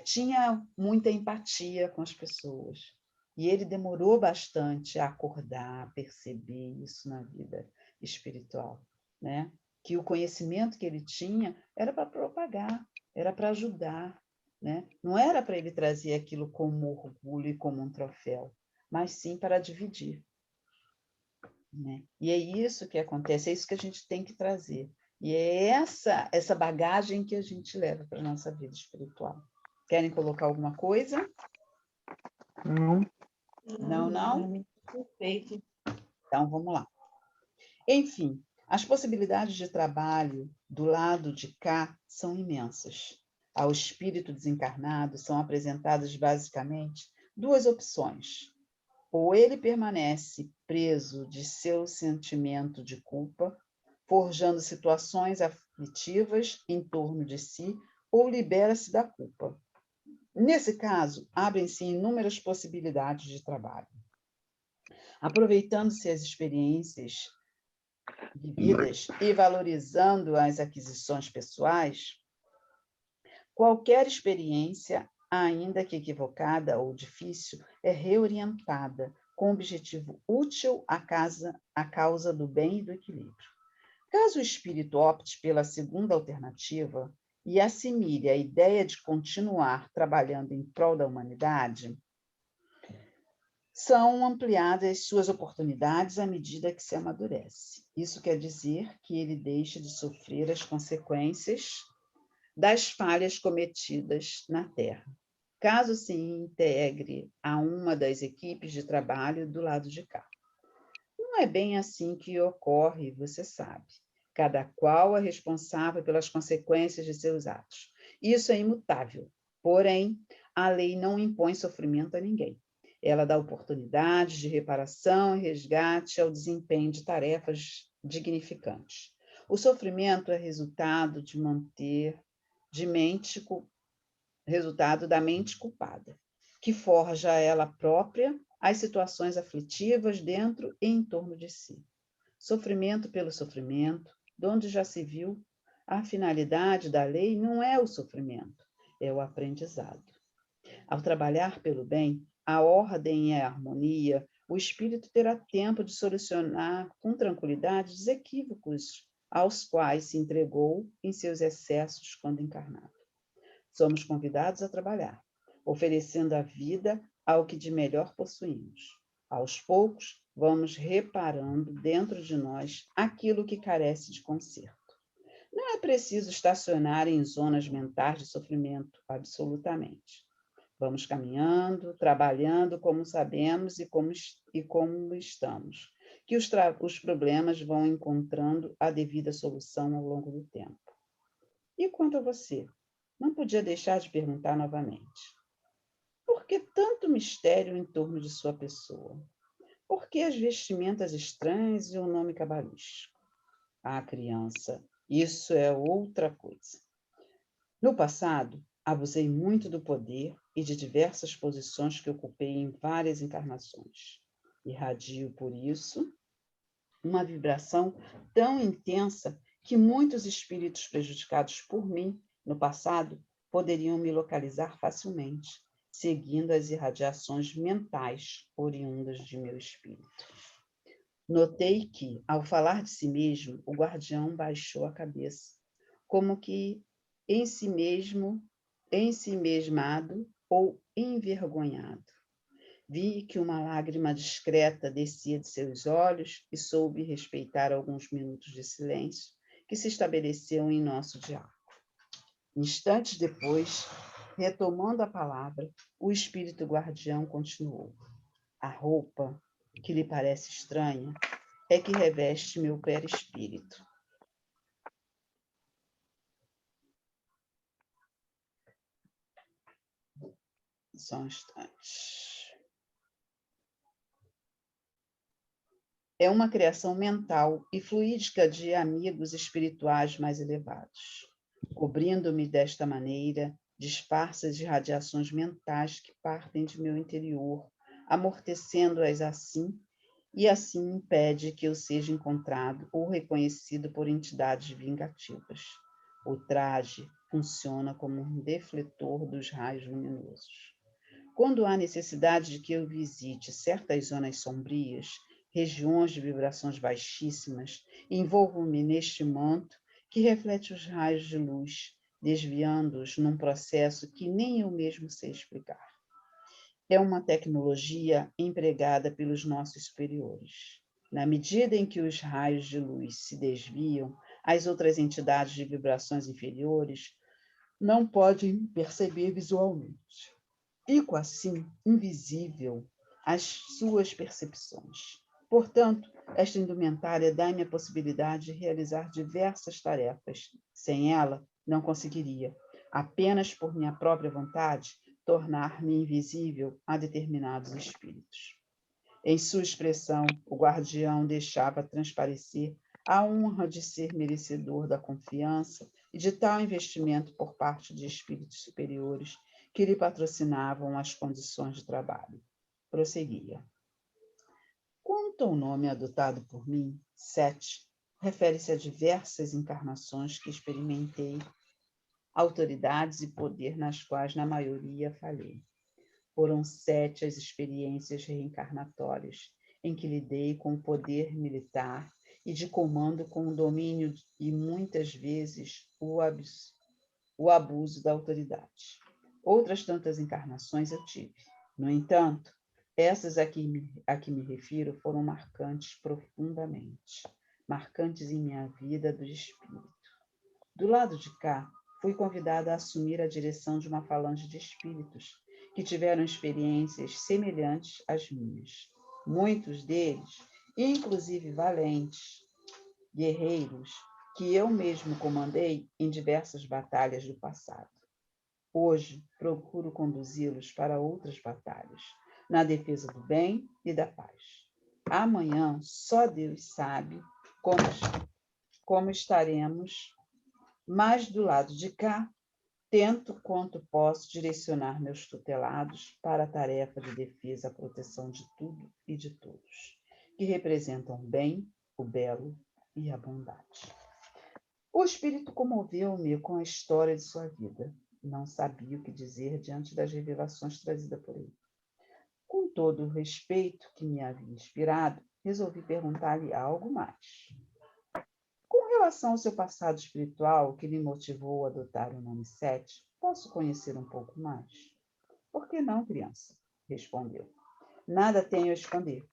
S2: tinha muita empatia com as pessoas. E ele demorou bastante a acordar, a perceber isso na vida espiritual, né? Que o conhecimento que ele tinha era para propagar, era para ajudar, né? Não era para ele trazer aquilo como orgulho e como um troféu, mas sim para dividir, né? E é isso que acontece, é isso que a gente tem que trazer. E é essa bagagem que a gente leva para a nossa vida espiritual. Querem colocar alguma coisa?
S3: Não.
S2: Não, não? Perfeito. Então, vamos lá. Enfim, as possibilidades de trabalho do lado de cá são imensas. Ao espírito desencarnado são apresentadas basicamente duas opções. Ou ele permanece preso de seu sentimento de culpa, forjando situações aflitivas em torno de si, ou libera-se da culpa. Nesse caso, abrem-se inúmeras possibilidades de trabalho. Aproveitando-se as experiências vividas e valorizando as aquisições pessoais, qualquer experiência, ainda que equivocada ou difícil, é reorientada com objetivo útil à causa do bem e do equilíbrio. Caso o espírito opte pela segunda alternativa e assimile a ideia de continuar trabalhando em prol da humanidade, são ampliadas suas oportunidades à medida que se amadurece. Isso quer dizer que ele deixa de sofrer as consequências das falhas cometidas na Terra. Caso se integre a uma das equipes de trabalho do lado de cá. Não é bem assim que ocorre, você sabe. Cada qual é responsável pelas consequências de seus atos. Isso é imutável. Porém, a lei não impõe sofrimento a ninguém. Ela dá oportunidades de reparação e resgate ao desempenho de tarefas dignificantes. O sofrimento é resultado resultado da mente culpada, que forja ela própria as situações aflitivas dentro e em torno de si. Sofrimento pelo sofrimento, donde já se viu, a finalidade da lei não é o sofrimento, é o aprendizado. Ao trabalhar pelo bem, a ordem e a harmonia, o espírito terá tempo de solucionar com tranquilidade os equívocos aos quais se entregou em seus excessos quando encarnado. Somos convidados a trabalhar, oferecendo a vida ao que de melhor possuímos. Aos poucos, vamos reparando dentro de nós aquilo que carece de conserto. Não é preciso estacionar em zonas mentais de sofrimento, absolutamente. Vamos caminhando, trabalhando como sabemos e como estamos, que os problemas vão encontrando a devida solução ao longo do tempo. E quanto a você? Não podia deixar de perguntar novamente. Por que tanto mistério em torno de sua pessoa? Por que as vestimentas estranhas e o nome cabalístico? Ah, criança, isso é outra coisa. No passado, abusei muito do poder e de diversas posições que ocupei em várias encarnações. Irradio, por isso, uma vibração tão intensa que muitos espíritos prejudicados por mim no passado poderiam me localizar facilmente, seguindo as irradiações mentais oriundas de meu espírito. Notei que, ao falar de si mesmo, o guardião baixou a cabeça, como que ensimesmado ou envergonhado. Vi que uma lágrima discreta descia de seus olhos e soube respeitar alguns minutos de silêncio que se estabeleceram em nosso diálogo. Instantes depois, retomando a palavra, o espírito guardião continuou. A roupa, que lhe parece estranha, é que reveste meu perispírito. Só um instante. É uma criação mental e fluídica de amigos espirituais mais elevados. Cobrindo-me desta maneira, disfarças de radiações mentais que partem de meu interior, amortecendo-as assim, e assim impede que eu seja encontrado ou reconhecido por entidades vingativas. O traje funciona como um defletor dos raios luminosos. Quando há necessidade de que eu visite certas zonas sombrias, regiões de vibrações baixíssimas, envolvo-me neste manto que reflete os raios de luz desviando-os num processo que nem eu mesmo sei explicar. É uma tecnologia empregada pelos nossos superiores. Na medida em que os raios de luz se desviam, as outras entidades de vibrações inferiores não podem perceber visualmente. Fico assim invisível às suas percepções. Portanto, esta indumentária dá-me a possibilidade de realizar diversas tarefas. Sem ela, não conseguiria, apenas por minha própria vontade, tornar-me invisível a determinados espíritos. Em sua expressão, o guardião deixava transparecer a honra de ser merecedor da confiança e de tal investimento por parte de espíritos superiores que lhe patrocinavam as condições de trabalho. Prosseguia. Quanto ao nome adotado por mim, Sete, refere-se a diversas encarnações que experimentei, autoridades e poder nas quais, na maioria, falhei. Foram 7 as experiências reencarnatórias em que lidei com o poder militar e de comando com o domínio e, muitas vezes, o abuso da autoridade. Outras tantas encarnações eu tive. No entanto, essas a que me refiro foram marcantes profundamente, marcantes em minha vida do espírito. Do lado de cá, fui convidada a assumir a direção de uma falange de espíritos que tiveram experiências semelhantes às minhas. Muitos deles, inclusive valentes, guerreiros, que eu mesmo comandei em diversas batalhas do passado. Hoje, procuro conduzi-los para outras batalhas, na defesa do bem e da paz. Amanhã, só Deus sabe como estaremos, mas do lado de cá, tento quanto posso direcionar meus tutelados para a tarefa de defesa e proteção de tudo e de todos, que representam o bem, o belo e a bondade. O espírito comoveu-me com a história de sua vida. Não sabia o que dizer diante das revelações trazidas por ele. Com todo o respeito que me havia inspirado, resolvi perguntar-lhe algo mais. Com relação ao seu passado espiritual, que lhe motivou a adotar o nome Sete, posso conhecer um pouco mais? Por que não, criança? Respondeu. Nada tenho a esconder.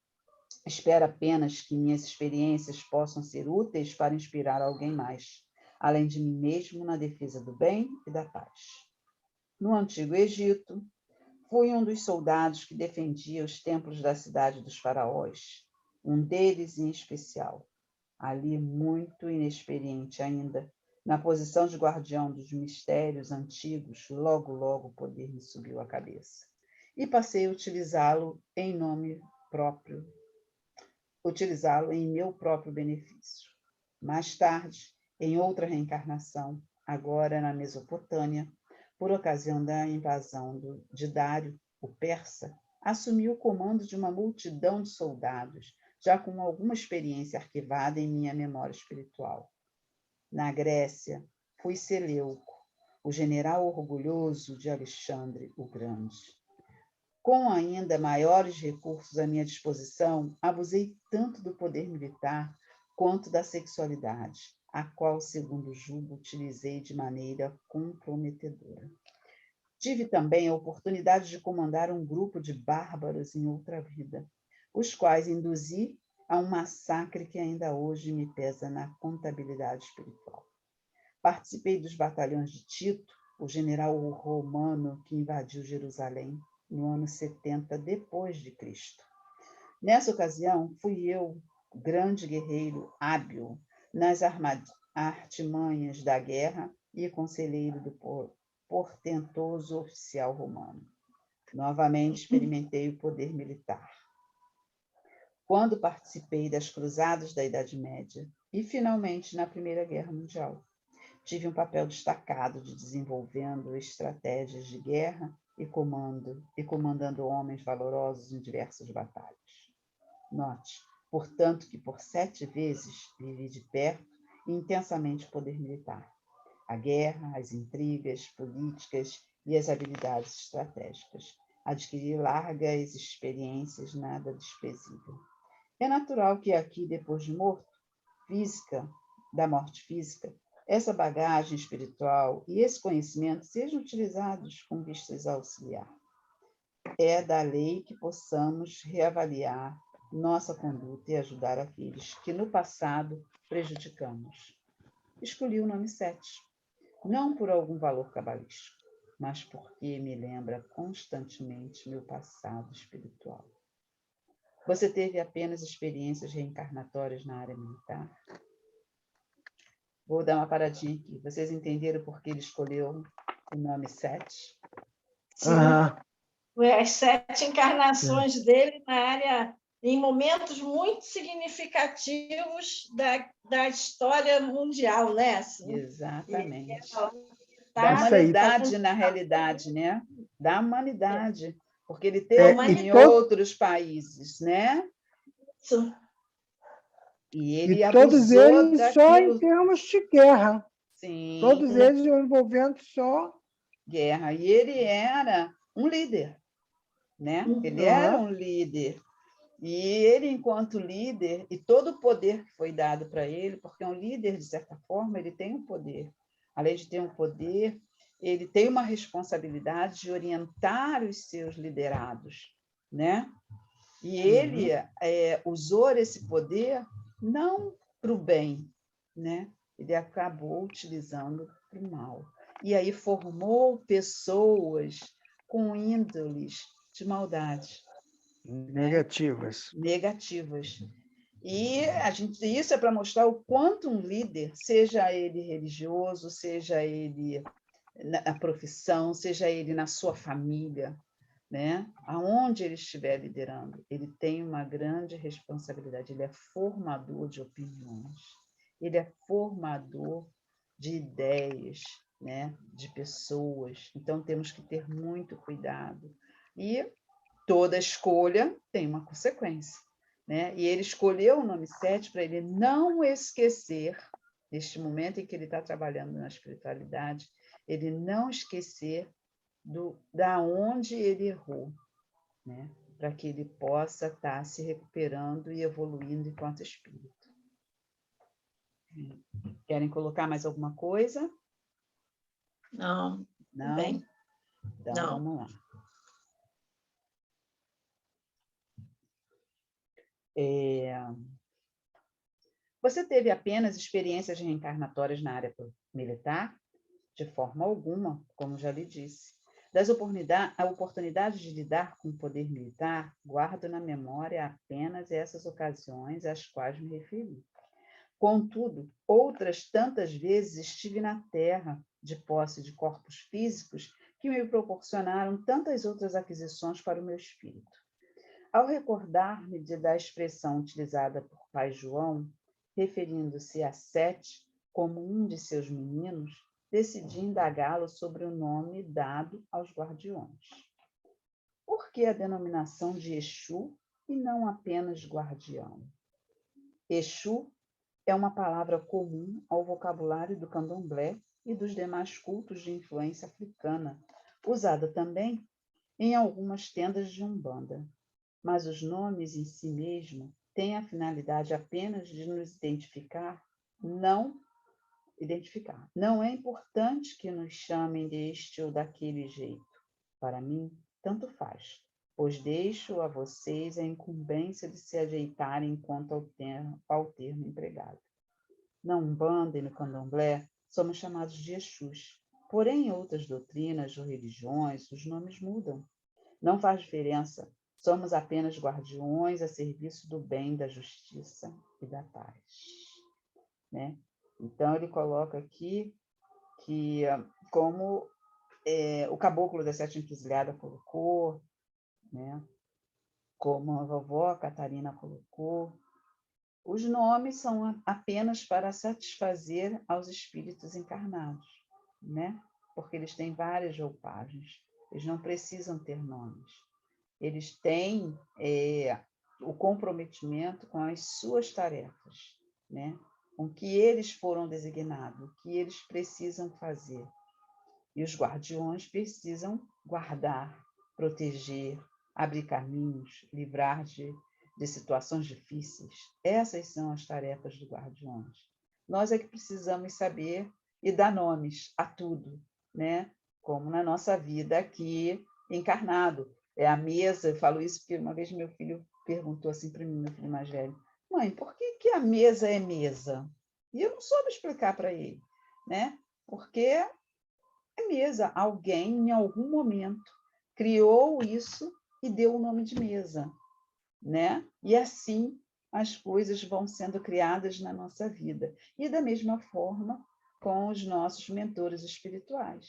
S2: Espero apenas que minhas experiências possam ser úteis para inspirar alguém mais, além de mim mesmo, na defesa do bem e da paz. No Antigo Egito, fui um dos soldados que defendia os templos da cidade dos faraós, um deles em especial. Ali, muito inexperiente ainda, na posição de guardião dos mistérios antigos, logo o poder me subiu à cabeça. E passei a utilizá-lo em meu próprio benefício. Mais tarde, em outra reencarnação, agora na Mesopotâmia, por ocasião da invasão de Dário, o persa, assumi o comando de uma multidão de soldados, já com alguma experiência arquivada em minha memória espiritual. Na Grécia, fui Seleuco, o general orgulhoso de Alexandre o Grande. Com ainda maiores recursos à minha disposição, abusei tanto do poder militar quanto da sexualidade, a qual, segundo julgo, utilizei de maneira comprometedora. Tive também a oportunidade de comandar um grupo de bárbaros em outra vida, os quais induzi a um massacre que ainda hoje me pesa na contabilidade espiritual. Participei dos batalhões de Tito, o general romano que invadiu Jerusalém no ano 70 depois de Cristo. Nessa ocasião, fui eu, grande guerreiro hábil nas artimanhas da guerra e conselheiro do portentoso oficial romano. Novamente experimentei o poder militar. Quando participei das cruzadas da Idade Média e, finalmente, na Primeira Guerra Mundial, tive um papel destacado de desenvolvendo estratégias de guerra e comandando homens valorosos em diversas batalhas. Note, portanto, que por 7 vezes vivi de perto e intensamente o poder militar, a guerra, as intrigas políticas e as habilidades estratégicas. Adquiri largas experiências nada desprezível. É natural que aqui, depois de morto, da morte física, essa bagagem espiritual e esse conhecimento sejam utilizados com vistas a auxiliar. É da lei que possamos reavaliar nossa conduta e ajudar aqueles que no passado prejudicamos. Escolhi o nome 7, não por algum valor cabalístico, mas porque me lembra constantemente meu passado espiritual. Você teve apenas experiências reencarnatórias na área militar? Vou dar uma paradinha aqui. Vocês entenderam por que ele escolheu o nome 7?
S1: Sim. As 7 encarnações dele na área, em momentos muito significativos da história mundial, né? Assim,
S2: exatamente.
S1: Da
S2: humanidade, na realidade, né? Da humanidade. Porque ele teve em outros países, né?
S1: Isso.
S2: E ele
S3: todos eles
S2: daquilo.
S3: só em termos de guerra.
S2: Sim.
S3: Todos eles envolvendo só
S2: guerra. E ele era um líder, né? Ele era um líder. E ele, enquanto líder, e todo o poder que foi dado para ele, porque um líder, de certa forma, ele tem um poder. Além de ter um poder, ele tem uma responsabilidade de orientar os seus liderados, né? E ele usou esse poder não para o bem, né? Ele acabou utilizando para o mal. E aí formou pessoas com índoles de maldade.
S3: Negativas.
S2: Né? Negativas. E isso é para mostrar o quanto um líder, seja ele religioso, seja ele na profissão, seja ele na sua família, né? Aonde ele estiver liderando, ele tem uma grande responsabilidade. Ele é formador de opiniões, ele é formador de ideias, né? De pessoas. Então, temos que ter muito cuidado. E toda escolha tem uma consequência, né? E ele escolheu o nome 7 para ele não esquecer, neste momento em que ele está trabalhando na espiritualidade, ele não esquecer da onde ele errou, né? Para que ele possa estar se recuperando e evoluindo enquanto espírito. Querem colocar mais alguma coisa?
S1: Não.
S2: Não?
S1: Bem.
S2: Então,
S1: não.
S2: Vamos lá. Você teve apenas experiências reencarnatórias na área militar? De forma alguma, como já lhe disse. A oportunidade de lidar com o poder militar, guardo na memória apenas essas ocasiões às quais me referi. Contudo, outras tantas vezes estive na Terra, de posse de corpos físicos que me proporcionaram tantas outras aquisições para o meu espírito. Ao recordar-me da expressão utilizada por Pai João, referindo-se a 7 como um de seus meninos, decidi indagá-lo sobre o nome dado aos guardiões. Por que a denominação de Exu e não apenas guardião? Exu é uma palavra comum ao vocabulário do candomblé e dos demais cultos de influência africana, usada também em algumas tendas de Umbanda. Mas os nomes em si mesmo têm a finalidade apenas de nos identificar. Não é importante que nos chamem deste ou daquele jeito. Para mim, tanto faz, pois deixo a vocês a incumbência de se ajeitarem quanto ao termo empregado. Na Umbanda e no Candomblé, somos chamados de Exus. Porém, em outras doutrinas ou religiões, os nomes mudam. Não faz diferença. Somos apenas guardiões a serviço do bem, da justiça e da paz. Né? Então, ele coloca aqui que, como o caboclo da Sete Encruzilhadas colocou, né? Como a vovó Catarina colocou, os nomes são apenas para satisfazer aos espíritos encarnados, né? Porque eles têm várias roupagens, eles não precisam ter nomes. Eles têm o comprometimento com as suas tarefas, né? Com que eles foram designados, o que eles precisam fazer. E os guardiões precisam guardar, proteger, abrir caminhos, livrar de situações difíceis. Essas são as tarefas dos guardiões. Nós é que precisamos saber e dar nomes a tudo, né? Como na nossa vida aqui encarnado. É a mesa, eu falo isso porque uma vez meu filho perguntou assim para mim, meu filho mais velho, mãe, por que a mesa é mesa? E eu não soube explicar para ele, né? Porque é mesa. Alguém, em algum momento, criou isso e deu o nome de mesa, né? E assim as coisas vão sendo criadas na nossa vida. E da mesma forma com os nossos mentores espirituais,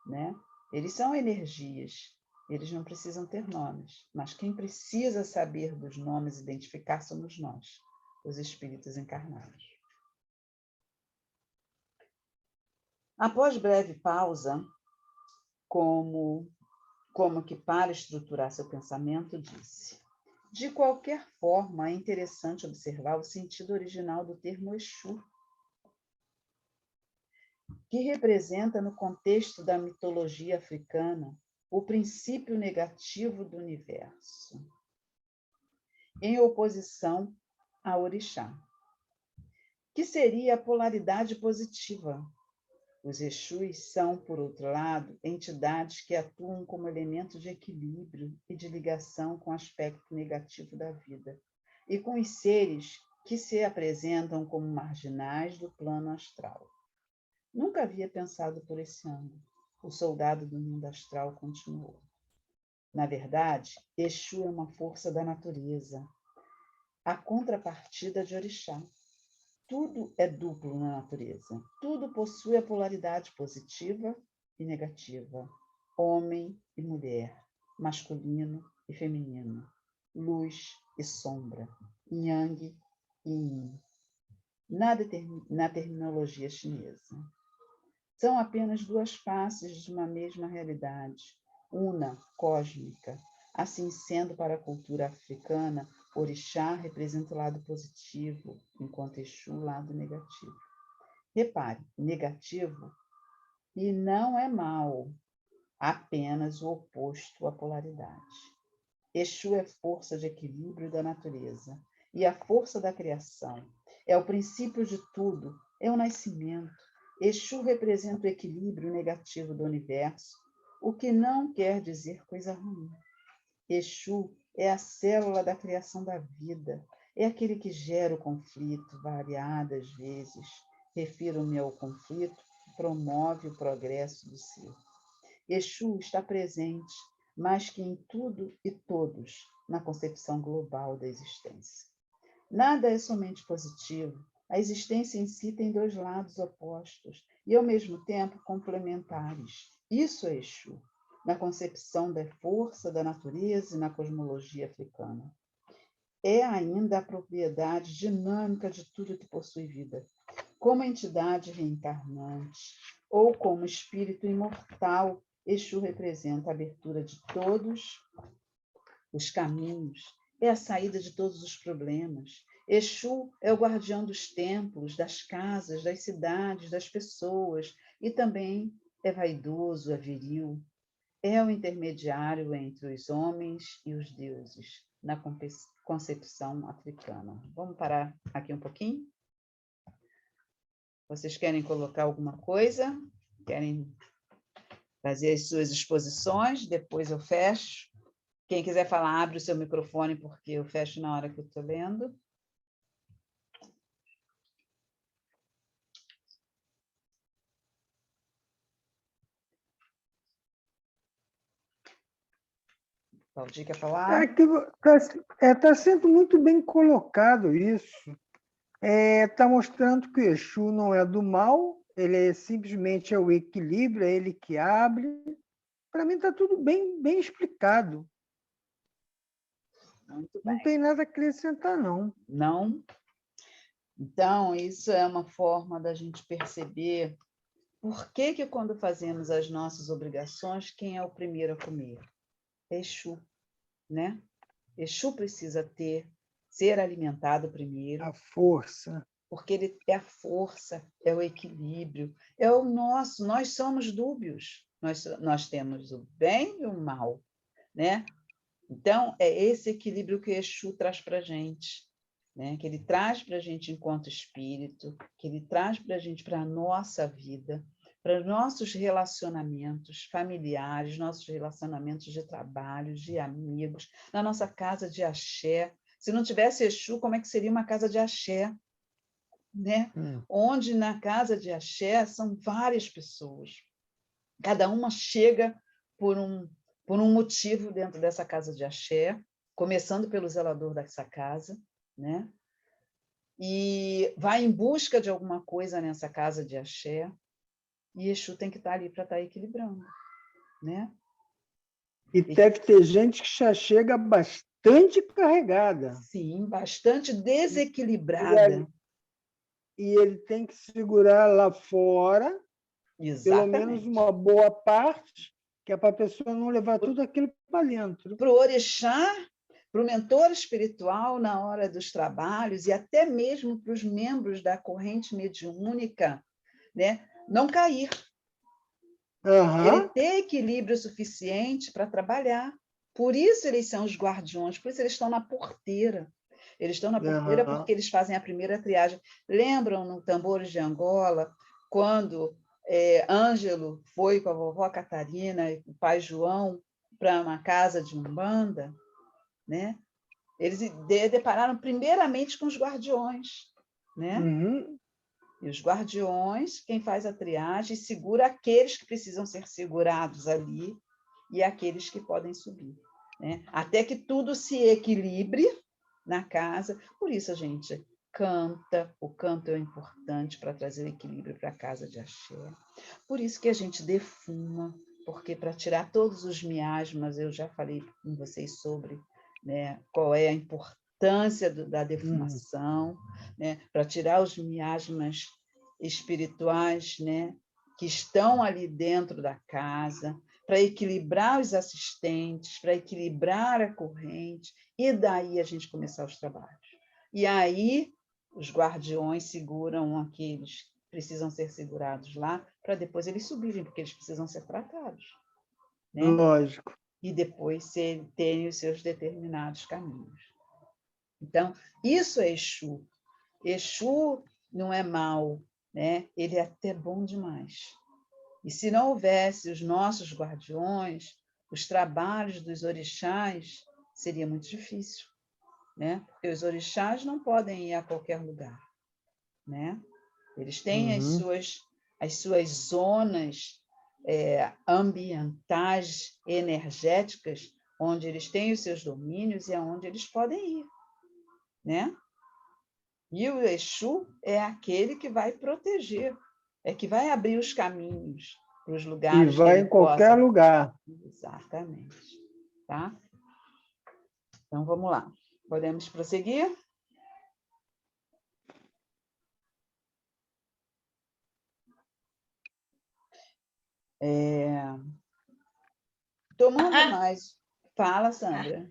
S2: né? Eles são energias, eles não precisam ter nomes, mas quem precisa saber dos nomes, identificar, somos nós, os espíritos encarnados. Após breve pausa, como que para estruturar seu pensamento, disse: de qualquer forma, é interessante observar o sentido original do termo Exu, que representa, no contexto da mitologia africana, o princípio negativo do universo, em oposição a Orixá, que seria a polaridade positiva. Os Exus são, por outro lado, entidades que atuam como elemento de equilíbrio e de ligação com o aspecto negativo da vida, e com os seres que se apresentam como marginais do plano astral. Nunca havia pensado por esse ângulo. O soldado do mundo astral continuou. Na verdade, Exu é uma força da natureza, a contrapartida de Orixá. Tudo é duplo na natureza. Tudo possui a polaridade positiva e negativa. Homem e mulher, masculino e feminino, luz e sombra, yang e yin. Na terminologia chinesa. São apenas duas faces de uma mesma realidade, una, cósmica. Assim sendo, para a cultura africana, Orixá representa o lado positivo, enquanto Exu o lado negativo. Repare, negativo e não é mal, apenas o oposto à polaridade. Exu é força de equilíbrio da natureza e a força da criação. É o princípio de tudo, é o nascimento. Exu representa o equilíbrio negativo do universo, o que não quer dizer coisa ruim. Exu é a célula da criação da vida, é aquele que gera o conflito variadas vezes. Refiro-me ao conflito que promove o progresso do ser. Exu está presente, mais que em tudo e todos, na concepção global da existência. Nada é somente positivo. A existência em si tem dois lados opostos e, ao mesmo tempo, complementares. Isso é Exu, na concepção da força da natureza e na cosmologia africana. É ainda a propriedade dinâmica de tudo que possui vida, como entidade reencarnante ou como espírito imortal. Exu representa a abertura de todos os caminhos, é a saída de todos os problemas. Exu é o guardião dos templos, das casas, das cidades, das pessoas, e também é vaidoso, é viril. É o intermediário entre os homens e os deuses, na concepção africana. Vamos parar aqui um pouquinho? Vocês querem colocar alguma coisa? Querem fazer as suas exposições? Depois eu fecho. Quem quiser falar, abre o seu microfone, porque eu fecho na hora que eu estou lendo. Valdir, quer falar?
S3: Está sendo muito bem colocado isso. Está mostrando que o Exu não é do mal, ele simplesmente é o equilíbrio, é ele que abre. Para mim está tudo bem explicado.
S2: Muito bem.
S3: Não tem nada a acrescentar, não.
S2: Não? Então, isso é uma forma da gente perceber por que quando fazemos as nossas obrigações, quem é o primeiro a comer? Exu, né? Exu precisa ser alimentado primeiro.
S3: A força.
S2: Porque ele é a força, é o equilíbrio, é o nosso. Nós somos dúbios. Nós temos o bem e o mal, né? Então, é esse equilíbrio que Exu traz para a gente. né? Que ele traz para a gente enquanto espírito, que ele traz para a gente, para a nossa vida, para os nossos relacionamentos familiares, nossos relacionamentos de trabalho, de amigos, na nossa casa de axé. Se não tivesse Exu, como é que seria uma casa de axé? Né? Onde na casa de axé são várias pessoas. Cada uma chega por um motivo dentro dessa casa de axé, começando pelo zelador dessa casa, né? E vai em busca de alguma coisa nessa casa de axé, e Exu tem que estar ali para estar equilibrando, né?
S3: E deve ter gente que já chega bastante carregada.
S2: Sim, bastante desequilibrada.
S3: E ele tem que segurar lá fora, pelo menos uma boa parte, que é para a pessoa não levar tudo aquilo para dentro.
S2: Para o orixá, para o mentor espiritual na hora dos trabalhos e até mesmo para os membros da corrente mediúnica, né? Não cair. Ele ter equilíbrio suficiente para trabalhar. Por isso eles são os guardiões, por isso eles estão na porteira. Eles estão na porteira porque eles fazem a primeira triagem. Lembram no Tambores de Angola, quando Ângelo foi com a vovó Catarina e o pai João para uma casa de umbanda, né? Eles depararam primeiramente com os guardiões, né? E os guardiões, quem faz a triagem, segura aqueles que precisam ser segurados ali e aqueles que podem subir, né? Até que tudo se equilibre na casa. Por isso a gente canta, o canto é importante para trazer equilíbrio para a casa de axé. Por isso que a gente defuma, porque para tirar todos os miasmas, eu já falei com vocês sobre, né, qual é a importância da defumação, né, para tirar os miasmas espirituais, né, que estão ali dentro da casa, para equilibrar os assistentes, para equilibrar a corrente, e daí a gente começar os trabalhos. E aí os guardiões seguram aqueles que precisam ser segurados lá, para depois eles subirem, porque eles precisam ser tratados, né?
S3: Lógico.
S2: E depois terem os seus determinados caminhos. Então, isso é Exu. Exu não é mau, né? Ele é até bom demais. E se não houvesse os nossos guardiões, os trabalhos dos orixás, seria muito difícil, né? Porque os orixás não podem ir a qualquer lugar, né? Eles têm as suas zonas ambientais, energéticas, onde eles têm os seus domínios e aonde eles podem ir, né? E o Exu é aquele que vai proteger, é que vai abrir os caminhos para os lugares
S3: e vai
S2: que ele
S3: em qualquer lugar.
S2: Exatamente. Tá? Então, vamos lá. Podemos prosseguir? Tomando mais... Fala, Sandra.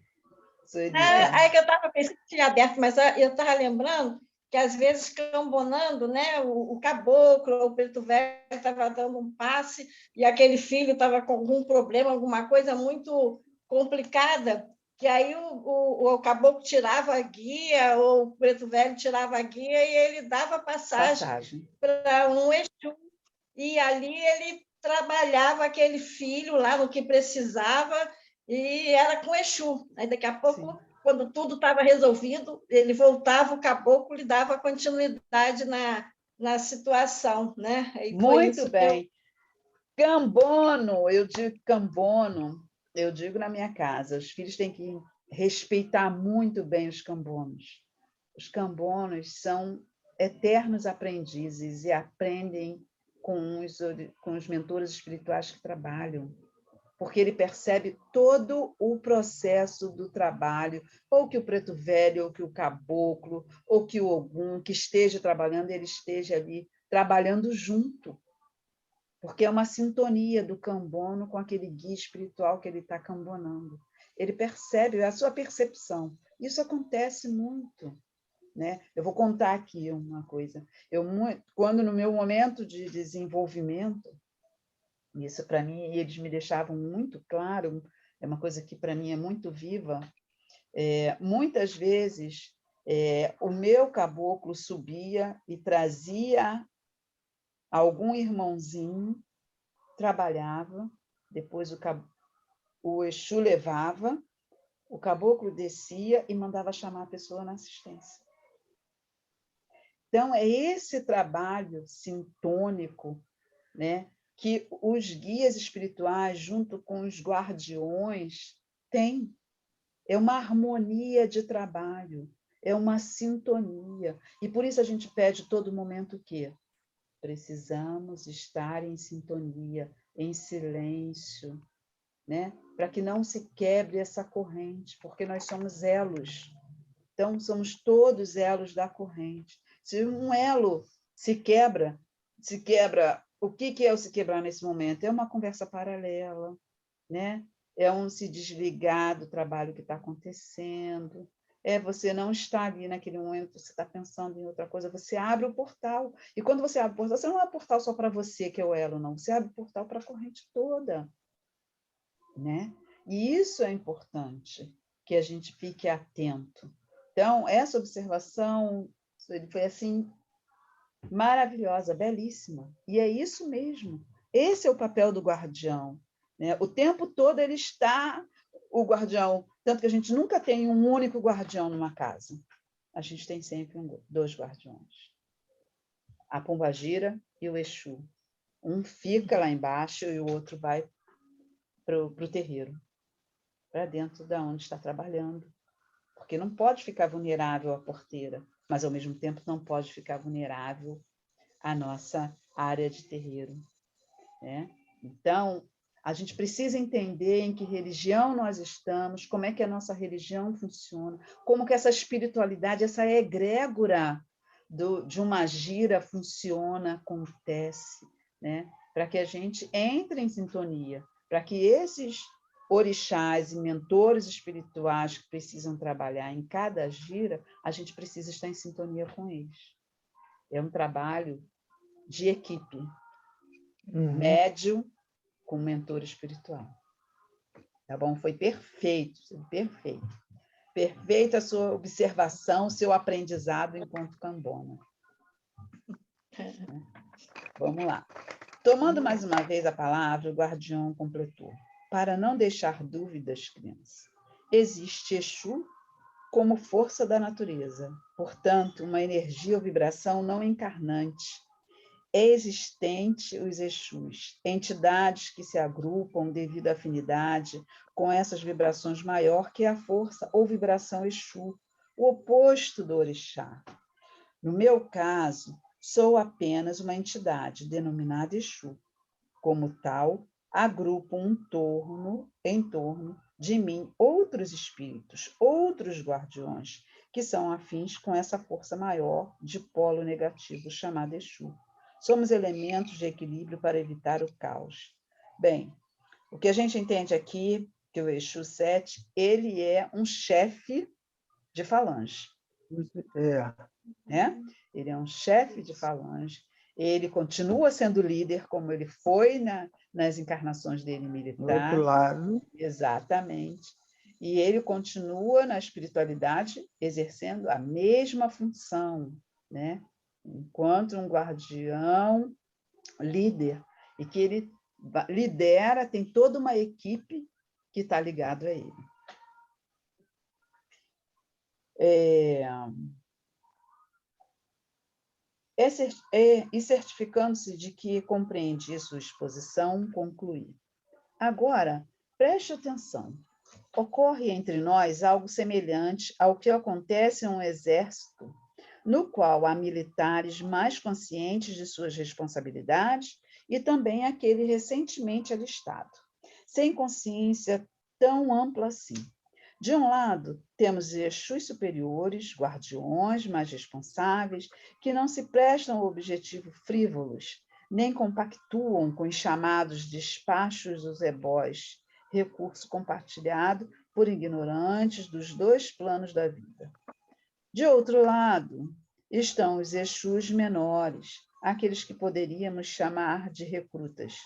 S1: Aí que eu estava pensando que tinha aberto, mas eu estava lembrando que, às vezes, cambonando, né, o caboclo, o preto velho, estava dando um passe e aquele filho estava com algum problema, alguma coisa muito complicada, que aí o caboclo tirava a guia, ou o preto velho tirava a guia e ele dava passagem para um Exu. E ali ele trabalhava aquele filho lá no que precisava, e era com Exu. Aí, daqui a pouco, sim, quando tudo estava resolvido, ele voltava, o caboclo lhe dava continuidade na situação. Né? E
S2: muito bem. Cambono, eu digo cambono, eu digo na minha casa, os filhos têm que respeitar muito bem os cambonos. Os cambonos são eternos aprendizes e aprendem com os mentores espirituais que trabalham, porque ele percebe todo o processo do trabalho, ou que o preto velho, ou que o caboclo, ou que o ogum que esteja trabalhando, ele esteja ali trabalhando junto, porque é uma sintonia do cambono com aquele guia espiritual que ele está cambonando. Ele percebe, é a sua percepção. Isso acontece muito, né? Eu vou contar aqui uma coisa. Quando no meu momento de desenvolvimento, isso para mim, eles me deixavam muito claro, é uma coisa que para mim é muito viva, muitas vezes O meu caboclo subia e trazia algum irmãozinho, trabalhava, depois o Exu levava, o caboclo descia e mandava chamar a pessoa na assistência. Então, é esse trabalho sintônico, né, que os guias espirituais, junto com os guardiões, têm. É uma harmonia de trabalho, é uma sintonia. E por isso a gente pede todo momento o quê? Precisamos estar em sintonia, em silêncio, né? Para que não se quebre essa corrente, porque nós somos elos. Então, somos todos elos da corrente. Se um elo se quebra, o que é o se quebrar nesse momento? É uma conversa paralela, né? É um se desligar do trabalho que está acontecendo, é você não estar ali naquele momento, você está pensando em outra coisa, você abre o portal. E quando você abre o portal, você não abre o portal só para você, que é o elo, não. Você abre o portal para a corrente toda, né? E isso é importante, que a gente fique atento. Então, essa observação foi assim maravilhosa, belíssima. E é isso mesmo. Esse é o papel do guardião, né? O tempo todo ele está, o guardião, tanto que a gente nunca tem um único guardião numa casa. A gente tem sempre dois guardiões. A Pombagira e o Exu. Um fica lá embaixo e o outro vai para o terreiro, para dentro da onde está trabalhando. Porque não pode ficar vulnerável à porteira, mas ao mesmo tempo não pode ficar vulnerável à nossa área de terreiro, né? Então, a gente precisa entender em que religião nós estamos, como é que a nossa religião funciona, como que essa espiritualidade, essa egrégora de uma gira funciona, acontece, né? Para que a gente entre em sintonia, para que esses orixás e mentores espirituais que precisam trabalhar em cada gira, a gente precisa estar em sintonia com eles. É um trabalho de equipe, médium com mentor espiritual. Tá bom? Foi perfeito, perfeito. Perfeita a sua observação, seu aprendizado enquanto cambona. Vamos lá. Tomando mais uma vez a palavra, o guardião completou. Para não deixar dúvidas, criança, existe Exu como força da natureza, portanto, uma energia ou vibração não encarnante. É existente os Exus, entidades que se agrupam devido à afinidade com essas vibrações maior que a força ou vibração Exu, o oposto do orixá. No meu caso, sou apenas uma entidade denominada Exu. Como tal, agrupo em torno de mim outros espíritos, outros guardiões, que são afins com essa força maior de polo negativo chamada Exu. Somos elementos de equilíbrio para evitar o caos. Bem, o que a gente entende aqui, que o Exu 7, ele é um chefe de falange. Né? Ele é um chefe de falange, ele continua sendo líder, como ele foi nas encarnações dele militar.
S3: Do outro lado.
S2: Exatamente. E ele continua na espiritualidade exercendo a mesma função, né? Enquanto um guardião líder, e que ele lidera, tem toda uma equipe que está ligado a ele. E certificando-se de que compreendi sua exposição, concluí. Agora, preste atenção. Ocorre entre nós algo semelhante ao que acontece em um exército, no qual há militares mais conscientes de suas responsabilidades e também aquele recentemente alistado, sem consciência tão ampla assim. De um lado, temos Exus superiores, guardiões mais responsáveis, que não se prestam a objetivos frívolos, nem compactuam com os chamados despachos dos ebós, recurso compartilhado por ignorantes dos dois planos da vida. De outro lado, estão os Exus menores, aqueles que poderíamos chamar de recrutas,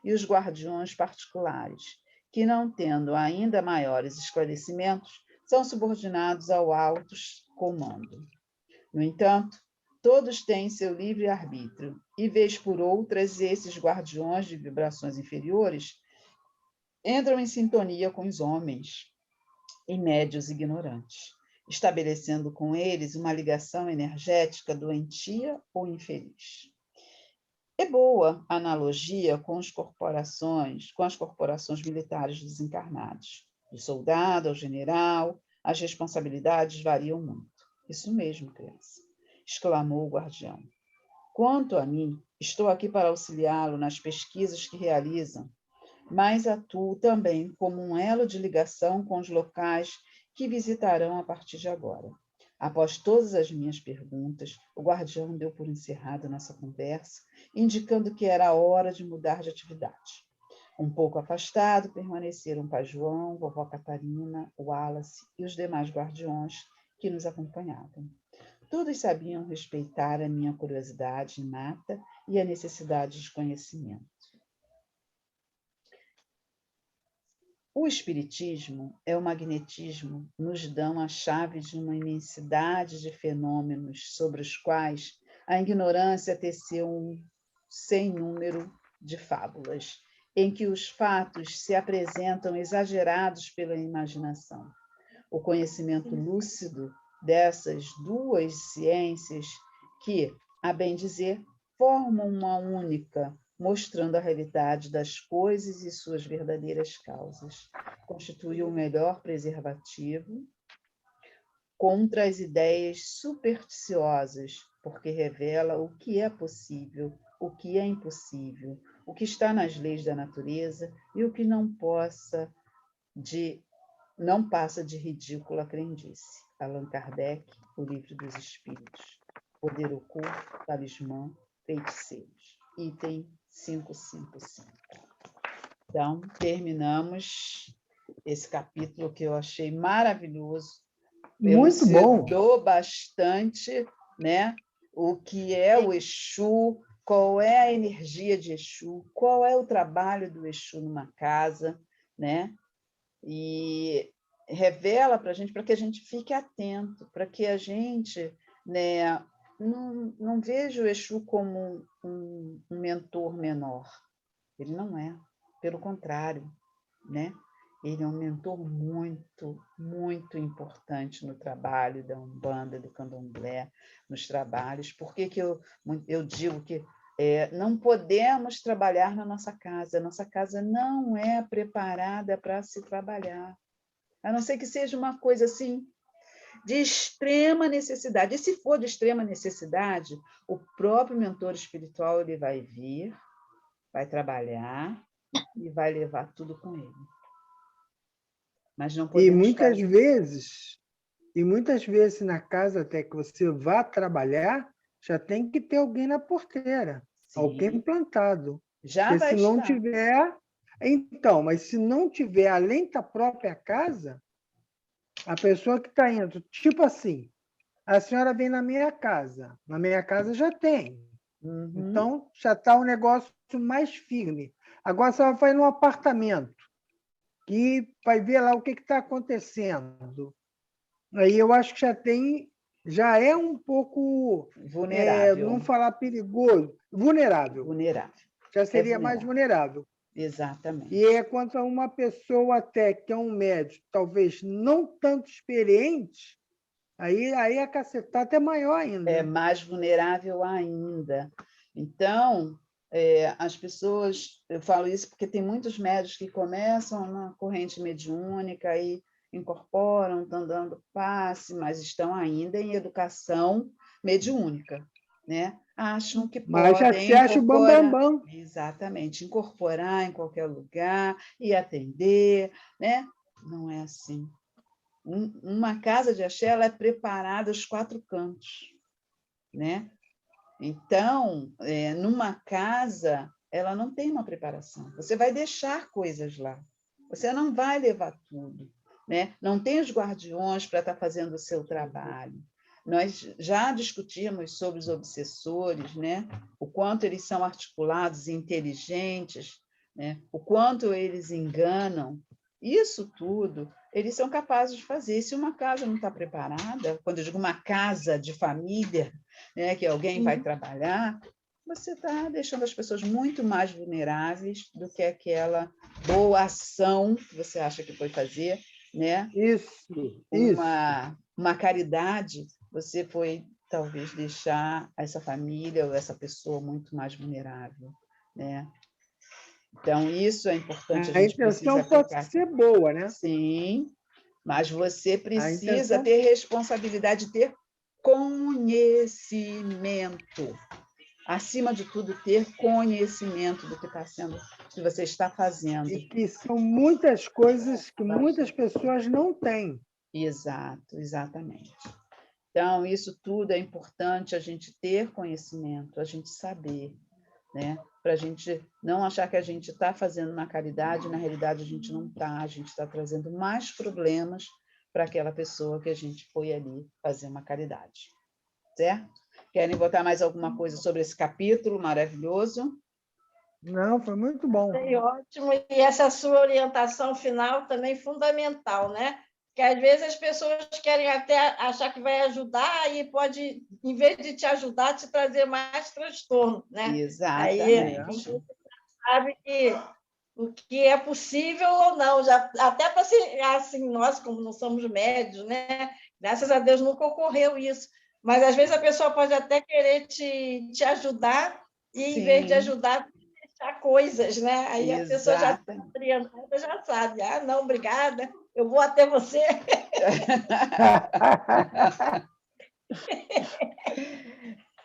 S2: e os guardiões particulares, que, não tendo ainda maiores esclarecimentos, são subordinados ao alto comando. No entanto, todos têm seu livre-arbítrio, e, vez por outras, esses guardiões de vibrações inferiores entram em sintonia com os homens e médios ignorantes, estabelecendo com eles uma ligação energética doentia ou infeliz. É boa a analogia com as corporações militares desencarnados. Do soldado ao general, as responsabilidades variam muito. Isso mesmo, criança, exclamou o guardião. Quanto a mim, estou aqui para auxiliá-lo nas pesquisas que realizam, mas atuo também como um elo de ligação com os locais que visitarão a partir de agora. Após todas as minhas perguntas, o guardião deu por encerrada nossa conversa, indicando que era a hora de mudar de atividade. Um pouco afastado, permaneceram Pai João, Vovó Catarina, Wallace e os demais guardiões que nos acompanhavam. Todos sabiam respeitar a minha curiosidade inata e a necessidade de conhecimento. O espiritismo e o magnetismo nos dão a chave de uma imensidade de fenômenos sobre os quais a ignorância teceu um sem número de fábulas, em que os fatos se apresentam exagerados pela imaginação. O conhecimento lúcido dessas duas ciências que, a bem dizer, formam uma única, mostrando a realidade das coisas e suas verdadeiras causas, constitui o melhor preservativo contra as ideias supersticiosas, porque revela o que é possível, o que é impossível, o que está nas leis da natureza e o que não passa de ridícula crendice. Allan Kardec, O Livro dos Espíritos. Poder oculto, talismã, feiticeiros. Item 555. Então, terminamos esse capítulo que eu achei maravilhoso.
S3: Muito bom.
S2: Elucidou bastante, né, o que é o Exu, qual é a energia de Exu, qual é o trabalho do Exu numa casa, né? E revela para a gente, para que a gente fique atento, para que a gente, né, não veja o Exu como um mentor menor. Ele não é, pelo contrário, né? Ele é um mentor muito, muito importante no trabalho da Umbanda, do Candomblé, nos trabalhos. Por que eu digo que não podemos trabalhar na nossa casa? A nossa casa não é preparada para se trabalhar, a não ser que seja uma coisa assim de extrema necessidade. E se for de extrema necessidade, o próprio mentor espiritual ele vai vir, vai trabalhar e vai levar tudo com ele. Mas não podemos
S3: E muitas vezes na casa até que você vá trabalhar, já tem que ter alguém na porteira,
S2: Sim.
S3: Alguém plantado.
S2: Já
S3: porque
S2: vai
S3: se não
S2: estar.
S3: tiver, então, mas se não tiver além da própria casa, a pessoa que está indo, tipo assim, a senhora vem na minha casa já tem.
S2: Uhum.
S3: Então, já está um negócio mais firme. Agora, você vai num apartamento, que vai ver lá o que está acontecendo. Aí eu acho que já é um pouco,
S2: vulnerável.
S3: não falar perigoso, vulnerável. Já seria mais vulnerável.
S2: Exatamente.
S3: E é quanto a uma pessoa até que é um médico, talvez não tanto experiente, aí a cacetada é maior ainda.
S2: É mais vulnerável ainda. Então, as pessoas, eu falo isso porque tem muitos médicos que começam na corrente mediúnica e incorporam, estão dando passe, mas estão ainda em educação mediúnica, né? Acham que
S3: mas
S2: podem
S3: já se acha o bambambam.
S2: Exatamente, incorporar em qualquer lugar e atender, né? Não é assim. Uma casa de axé ela é preparada aos 4 cantos, né? Então, numa casa, ela não tem uma preparação. Você vai deixar coisas lá. Você não vai levar tudo, né? Não tem os guardiões para estar fazendo o seu trabalho. Nós já discutimos sobre os obsessores, né? O quanto eles são articulados e inteligentes, né? O quanto eles enganam, Isso tudo, eles são capazes de fazer. Se uma casa não está preparada, quando eu digo uma casa de família, né, que alguém vai trabalhar, você está deixando as pessoas muito mais vulneráveis do que aquela boa ação que você acha que foi fazer, né?
S3: Isso.
S2: Uma caridade, você foi talvez deixar essa família ou essa pessoa muito mais vulnerável, né? Então, isso é importante, a
S3: A
S2: gente precisa
S3: intenção pode
S2: aplicar.
S3: ser boa, né?
S2: Sim, mas você
S3: A
S2: precisa
S3: intenção
S2: ter responsabilidade, ter conhecimento. Acima de tudo, ter conhecimento do que está sendo, que você está fazendo.
S3: e que são muitas coisas que muitas pessoas não têm.
S2: Exato, exatamente. Então, isso tudo é importante a gente ter conhecimento, a gente saber, né? Para a gente não achar que a gente está fazendo uma caridade, na realidade a gente não está, a gente está trazendo mais problemas para aquela pessoa que a gente foi ali fazer uma caridade, certo? Querem botar mais alguma coisa sobre esse capítulo maravilhoso?
S3: Não, foi muito bom.
S1: Achei ótimo. E essa sua orientação final também fundamental, né? Que às vezes as pessoas querem até achar que vai ajudar e pode, em vez de te ajudar, te trazer mais transtorno, né? Aí a
S2: Exatamente.
S1: gente sabe que o que é possível ou não, já, até para assim, nós, como não somos médios, né? Graças a Deus nunca ocorreu isso. Mas às vezes a pessoa pode até querer te ajudar, e em vez de
S2: Sim,
S1: ajudar, deixar coisas, né? Aí a pessoa já está
S2: exatamente.
S1: orientada, já sabe. Ah, não, obrigada, eu vou até você.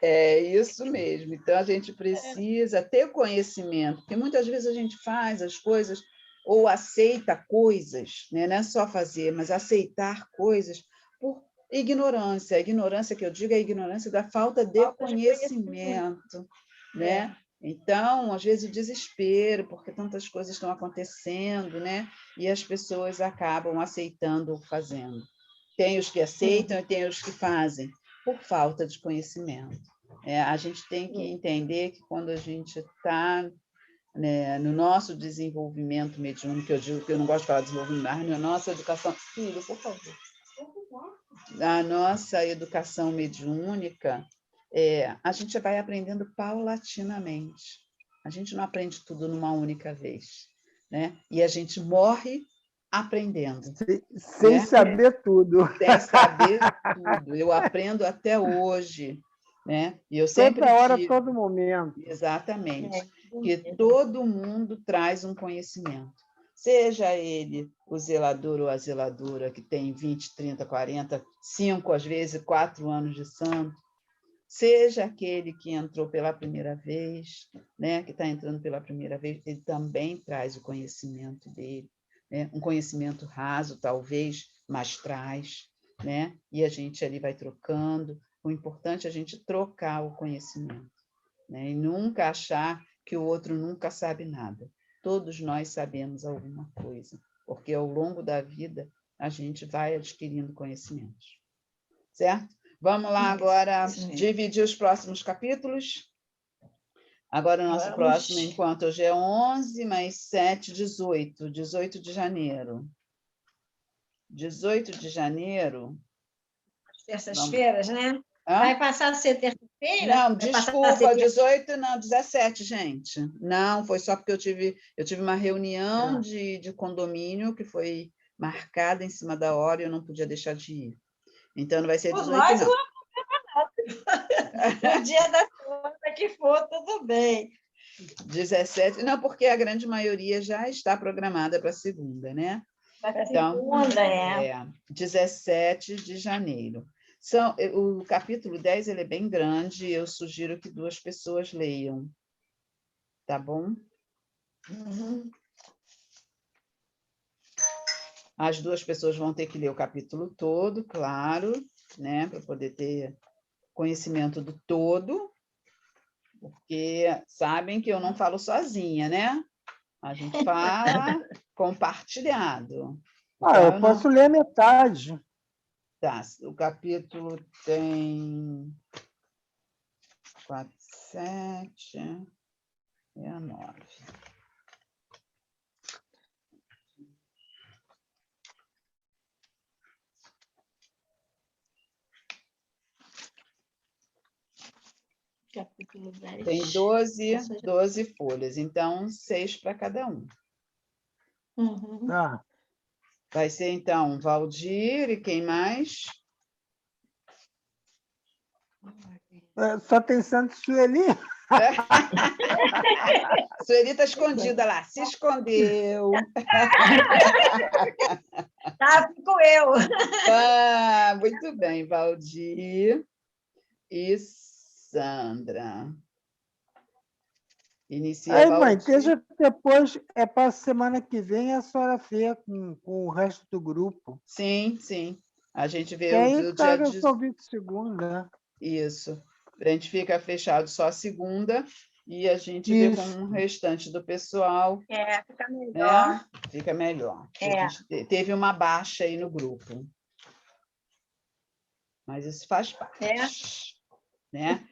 S2: É isso mesmo. Então, a gente precisa ter conhecimento, porque muitas vezes a gente faz as coisas ou aceita coisas, né? Não é só fazer, mas aceitar coisas por ignorância. A ignorância que eu digo é a ignorância da falta de
S1: Falta de conhecimento.
S2: conhecimento, né? Então, às vezes, o desespero, porque tantas coisas estão acontecendo, né? E as pessoas acabam aceitando ou fazendo. Tem os que aceitam e tem os que fazem, por falta de conhecimento. A gente tem que entender que quando a gente está, né, no nosso desenvolvimento mediúnico, que eu digo que eu não gosto de falar desenvolvimento, mas na nossa educação... Filho, por favor. A nossa educação mediúnica, a gente vai aprendendo paulatinamente. A gente não aprende tudo numa única vez, né? E a gente morre aprendendo.
S3: Sem
S2: né?
S3: saber tudo.
S2: Sem saber tudo. Eu aprendo até hoje, né? E eu sempre
S3: Toda hora,
S2: digo,
S3: todo momento.
S2: exatamente, que todo mundo traz um conhecimento. Seja ele o zelador ou a zeladora que tem 20, 30, 40, 5, às vezes 4 anos de santo, seja aquele que entrou pela primeira vez, né, que está entrando pela primeira vez, ele também traz o conhecimento dele, né, um conhecimento raso, talvez, mas traz, né, e a gente ali vai trocando. O importante é a gente trocar o conhecimento, né, e nunca achar que o outro nunca sabe nada. Todos nós sabemos alguma coisa, porque ao longo da vida a gente vai adquirindo conhecimentos, certo? Vamos lá agora dividir os próximos capítulos. Agora o nosso próximo encontro hoje é 11, mais 7, 18. 18 de janeiro. 18 de janeiro...
S1: Terças-feiras, né?
S2: Hã?
S1: Vai passar a ser terça-feira?
S2: Não,
S1: Vai passar a ser
S2: desculpa, 18 não, 17, gente. Não, foi só porque eu tive uma reunião de condomínio que foi marcada em cima da hora e eu não podia deixar de ir. Então, não vai ser 18,
S1: nós
S2: não.
S1: O dia da semana que for, tudo bem.
S2: 17, não, porque a grande maioria já está programada para segunda, né? Então,
S1: Segunda,
S2: 17 de janeiro. O capítulo 10 ele é bem grande, eu sugiro que 2 pessoas leiam, tá bom?
S1: Uhum.
S2: As 2 pessoas vão ter que ler o capítulo todo, claro, né, para poder ter conhecimento do todo, porque sabem que eu não falo sozinha, né? A gente fala compartilhado.
S3: Eu posso ler a metade.
S2: Tá, o capítulo tem 4, 7 e 9. Tem 12 folhas, então 6 para cada um.
S1: Uhum.
S3: Tá.
S2: Vai ser, então, Valdir e quem mais?
S3: Só tem Santos Sueli?
S2: Sueli está escondida lá, se escondeu.
S1: Tá, fico eu.
S2: Ah, muito bem, Valdir e Sandra. Inicia
S3: Aí, mãe,
S2: Valdir.
S3: deixa depois, para a semana que vem, a senhora vê com o resto do grupo.
S2: Sim, sim. A gente vê
S3: Que
S2: o
S3: aí está
S2: dia de...
S3: resolvido segunda, né?
S2: Isso. A gente fica fechado só a segunda e a gente vê com
S3: Isso.
S2: o restante do pessoal,
S1: Fica melhor.
S2: né? Fica melhor. A
S1: É.
S2: gente teve uma baixa aí no grupo. Mas isso faz parte. Né?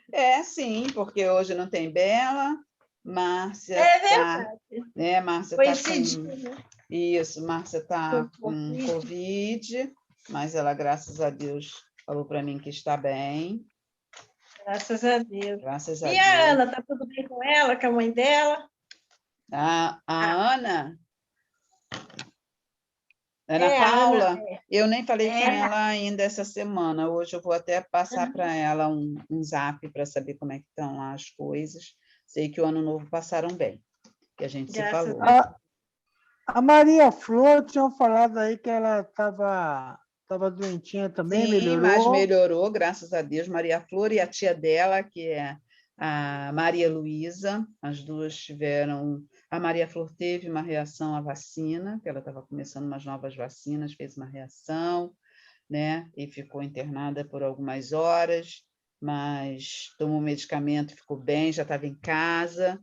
S2: Sim, porque hoje não tem Bela, Márcia tá,
S1: verdade.
S2: né? Márcia tá
S1: Coincidiu,
S2: com
S1: né?
S2: isso, Márcia tá
S1: Com
S2: com
S1: Covid.
S2: Covid, mas ela, graças a Deus, falou para mim que está bem.
S1: Graças a Deus.
S2: Graças a
S1: E
S2: Deus.
S1: a Ana, tá tudo bem com ela, com a mãe dela?
S2: A Ana,
S1: A
S2: Ana Paula,
S1: Ana,
S2: eu nem falei com ela ainda essa semana. Hoje eu vou até passar para ela um zap para saber como é que estão lá as coisas. Sei que o ano novo passaram bem, que a gente se
S1: graças
S2: falou.
S1: a Deus.
S3: A Maria Flor tinham falado aí que ela estava doentinha também,
S2: Sim, mas
S3: melhorou.
S2: melhorou, graças a Deus. Maria Flor e a tia dela, que é a Maria Luísa, as duas tiveram... A Maria Flor teve uma reação à vacina, que ela estava começando umas novas vacinas, fez uma reação, né? E ficou internada por algumas horas, mas tomou medicamento, ficou bem, já estava em casa,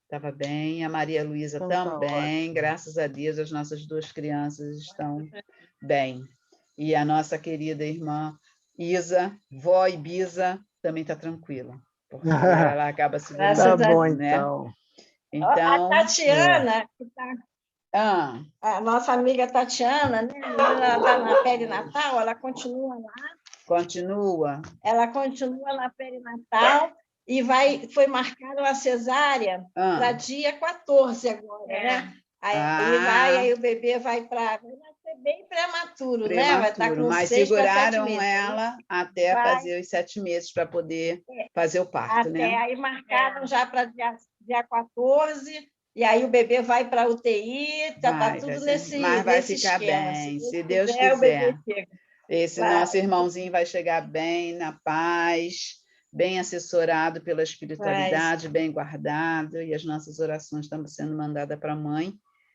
S2: estava bem. A Maria Luísa
S3: Então tá
S2: também,
S3: ótimo.
S2: graças a Deus, as nossas duas crianças estão bem. E a nossa querida irmã Isa, vó Ibiza, também está tranquila, porque ela acaba segurando
S3: Tá
S1: Graças a
S3: bom,
S2: tudo,
S1: Deus.
S2: né?
S3: então.
S1: A
S2: Então,
S1: Tatiana, que
S2: ah,
S1: a nossa amiga Tatiana, né? Ela está na perinatal, ela continua lá.
S2: continua.
S1: Ela continua na perinatal e foi marcada uma cesárea para dia 14 agora, né? Aí o bebê vai ser bem prematuro, né? Vai estar com
S2: mas
S1: 6 para 7
S2: seguraram
S1: meses.
S2: ela até fazer os 7 meses para poder fazer o parto, né?
S1: Aí marcaram já para dia 14, e aí o bebê vai para a UTI, está tudo
S2: mas vai
S1: nesse
S2: ficar
S1: esquema.
S2: bem, se Deus
S1: O bebê
S2: quiser.
S1: chega.
S2: Esse
S1: Vai.
S2: nosso irmãozinho vai chegar bem, na paz, bem assessorado pela espiritualidade, bem guardado, e as nossas orações estão sendo mandadas para a mãe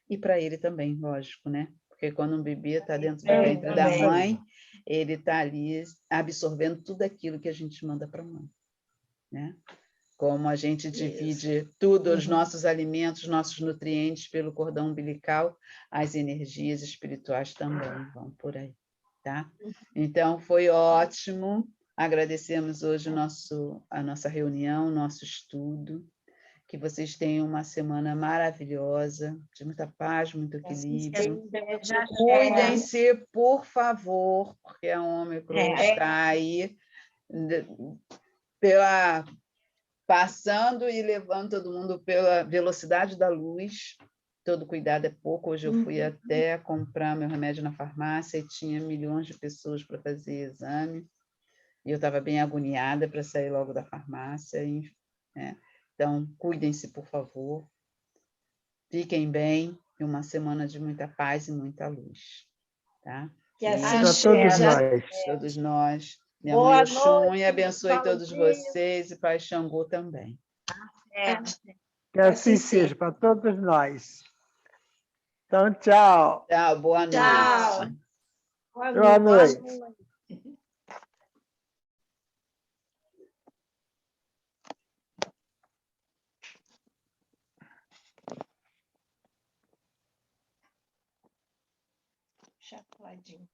S2: e para ele também, lógico, né? Porque quando um bebê está dentro do ventre da mãe, ele está ali absorvendo tudo aquilo que a gente manda para a mãe, né? Como a gente divide tudo, os nossos alimentos, nossos nutrientes pelo cordão umbilical, as energias espirituais também vão por aí, tá? Então, foi ótimo. Agradecemos hoje a nossa reunião, nosso estudo. Que vocês tenham uma semana maravilhosa, de muita paz, muito equilíbrio. Cuidem-se, por favor, porque a Ômicron está aí passando e levando todo mundo pela velocidade da luz. Todo cuidado é pouco. Hoje eu fui até comprar meu remédio na farmácia e tinha milhões de pessoas para fazer exame. E eu estava bem agoniada para sair logo da farmácia. Né? Então, cuidem-se, por favor. Fiquem bem e uma semana de muita paz e muita luz. Tá?
S1: Que assim
S3: Para todos
S1: seja.
S3: nós.
S2: Todos nós. Minha
S1: Boa
S2: mãe Oxum,
S1: noite,
S2: e abençoe todos
S1: Valdir.
S2: vocês e Pai Xangô também.
S3: Que assim seja, para todos nós. Então, tchau.
S2: Tchau, boa noite.
S1: Tchau.
S3: Boa noite.
S1: Chacoalhinho.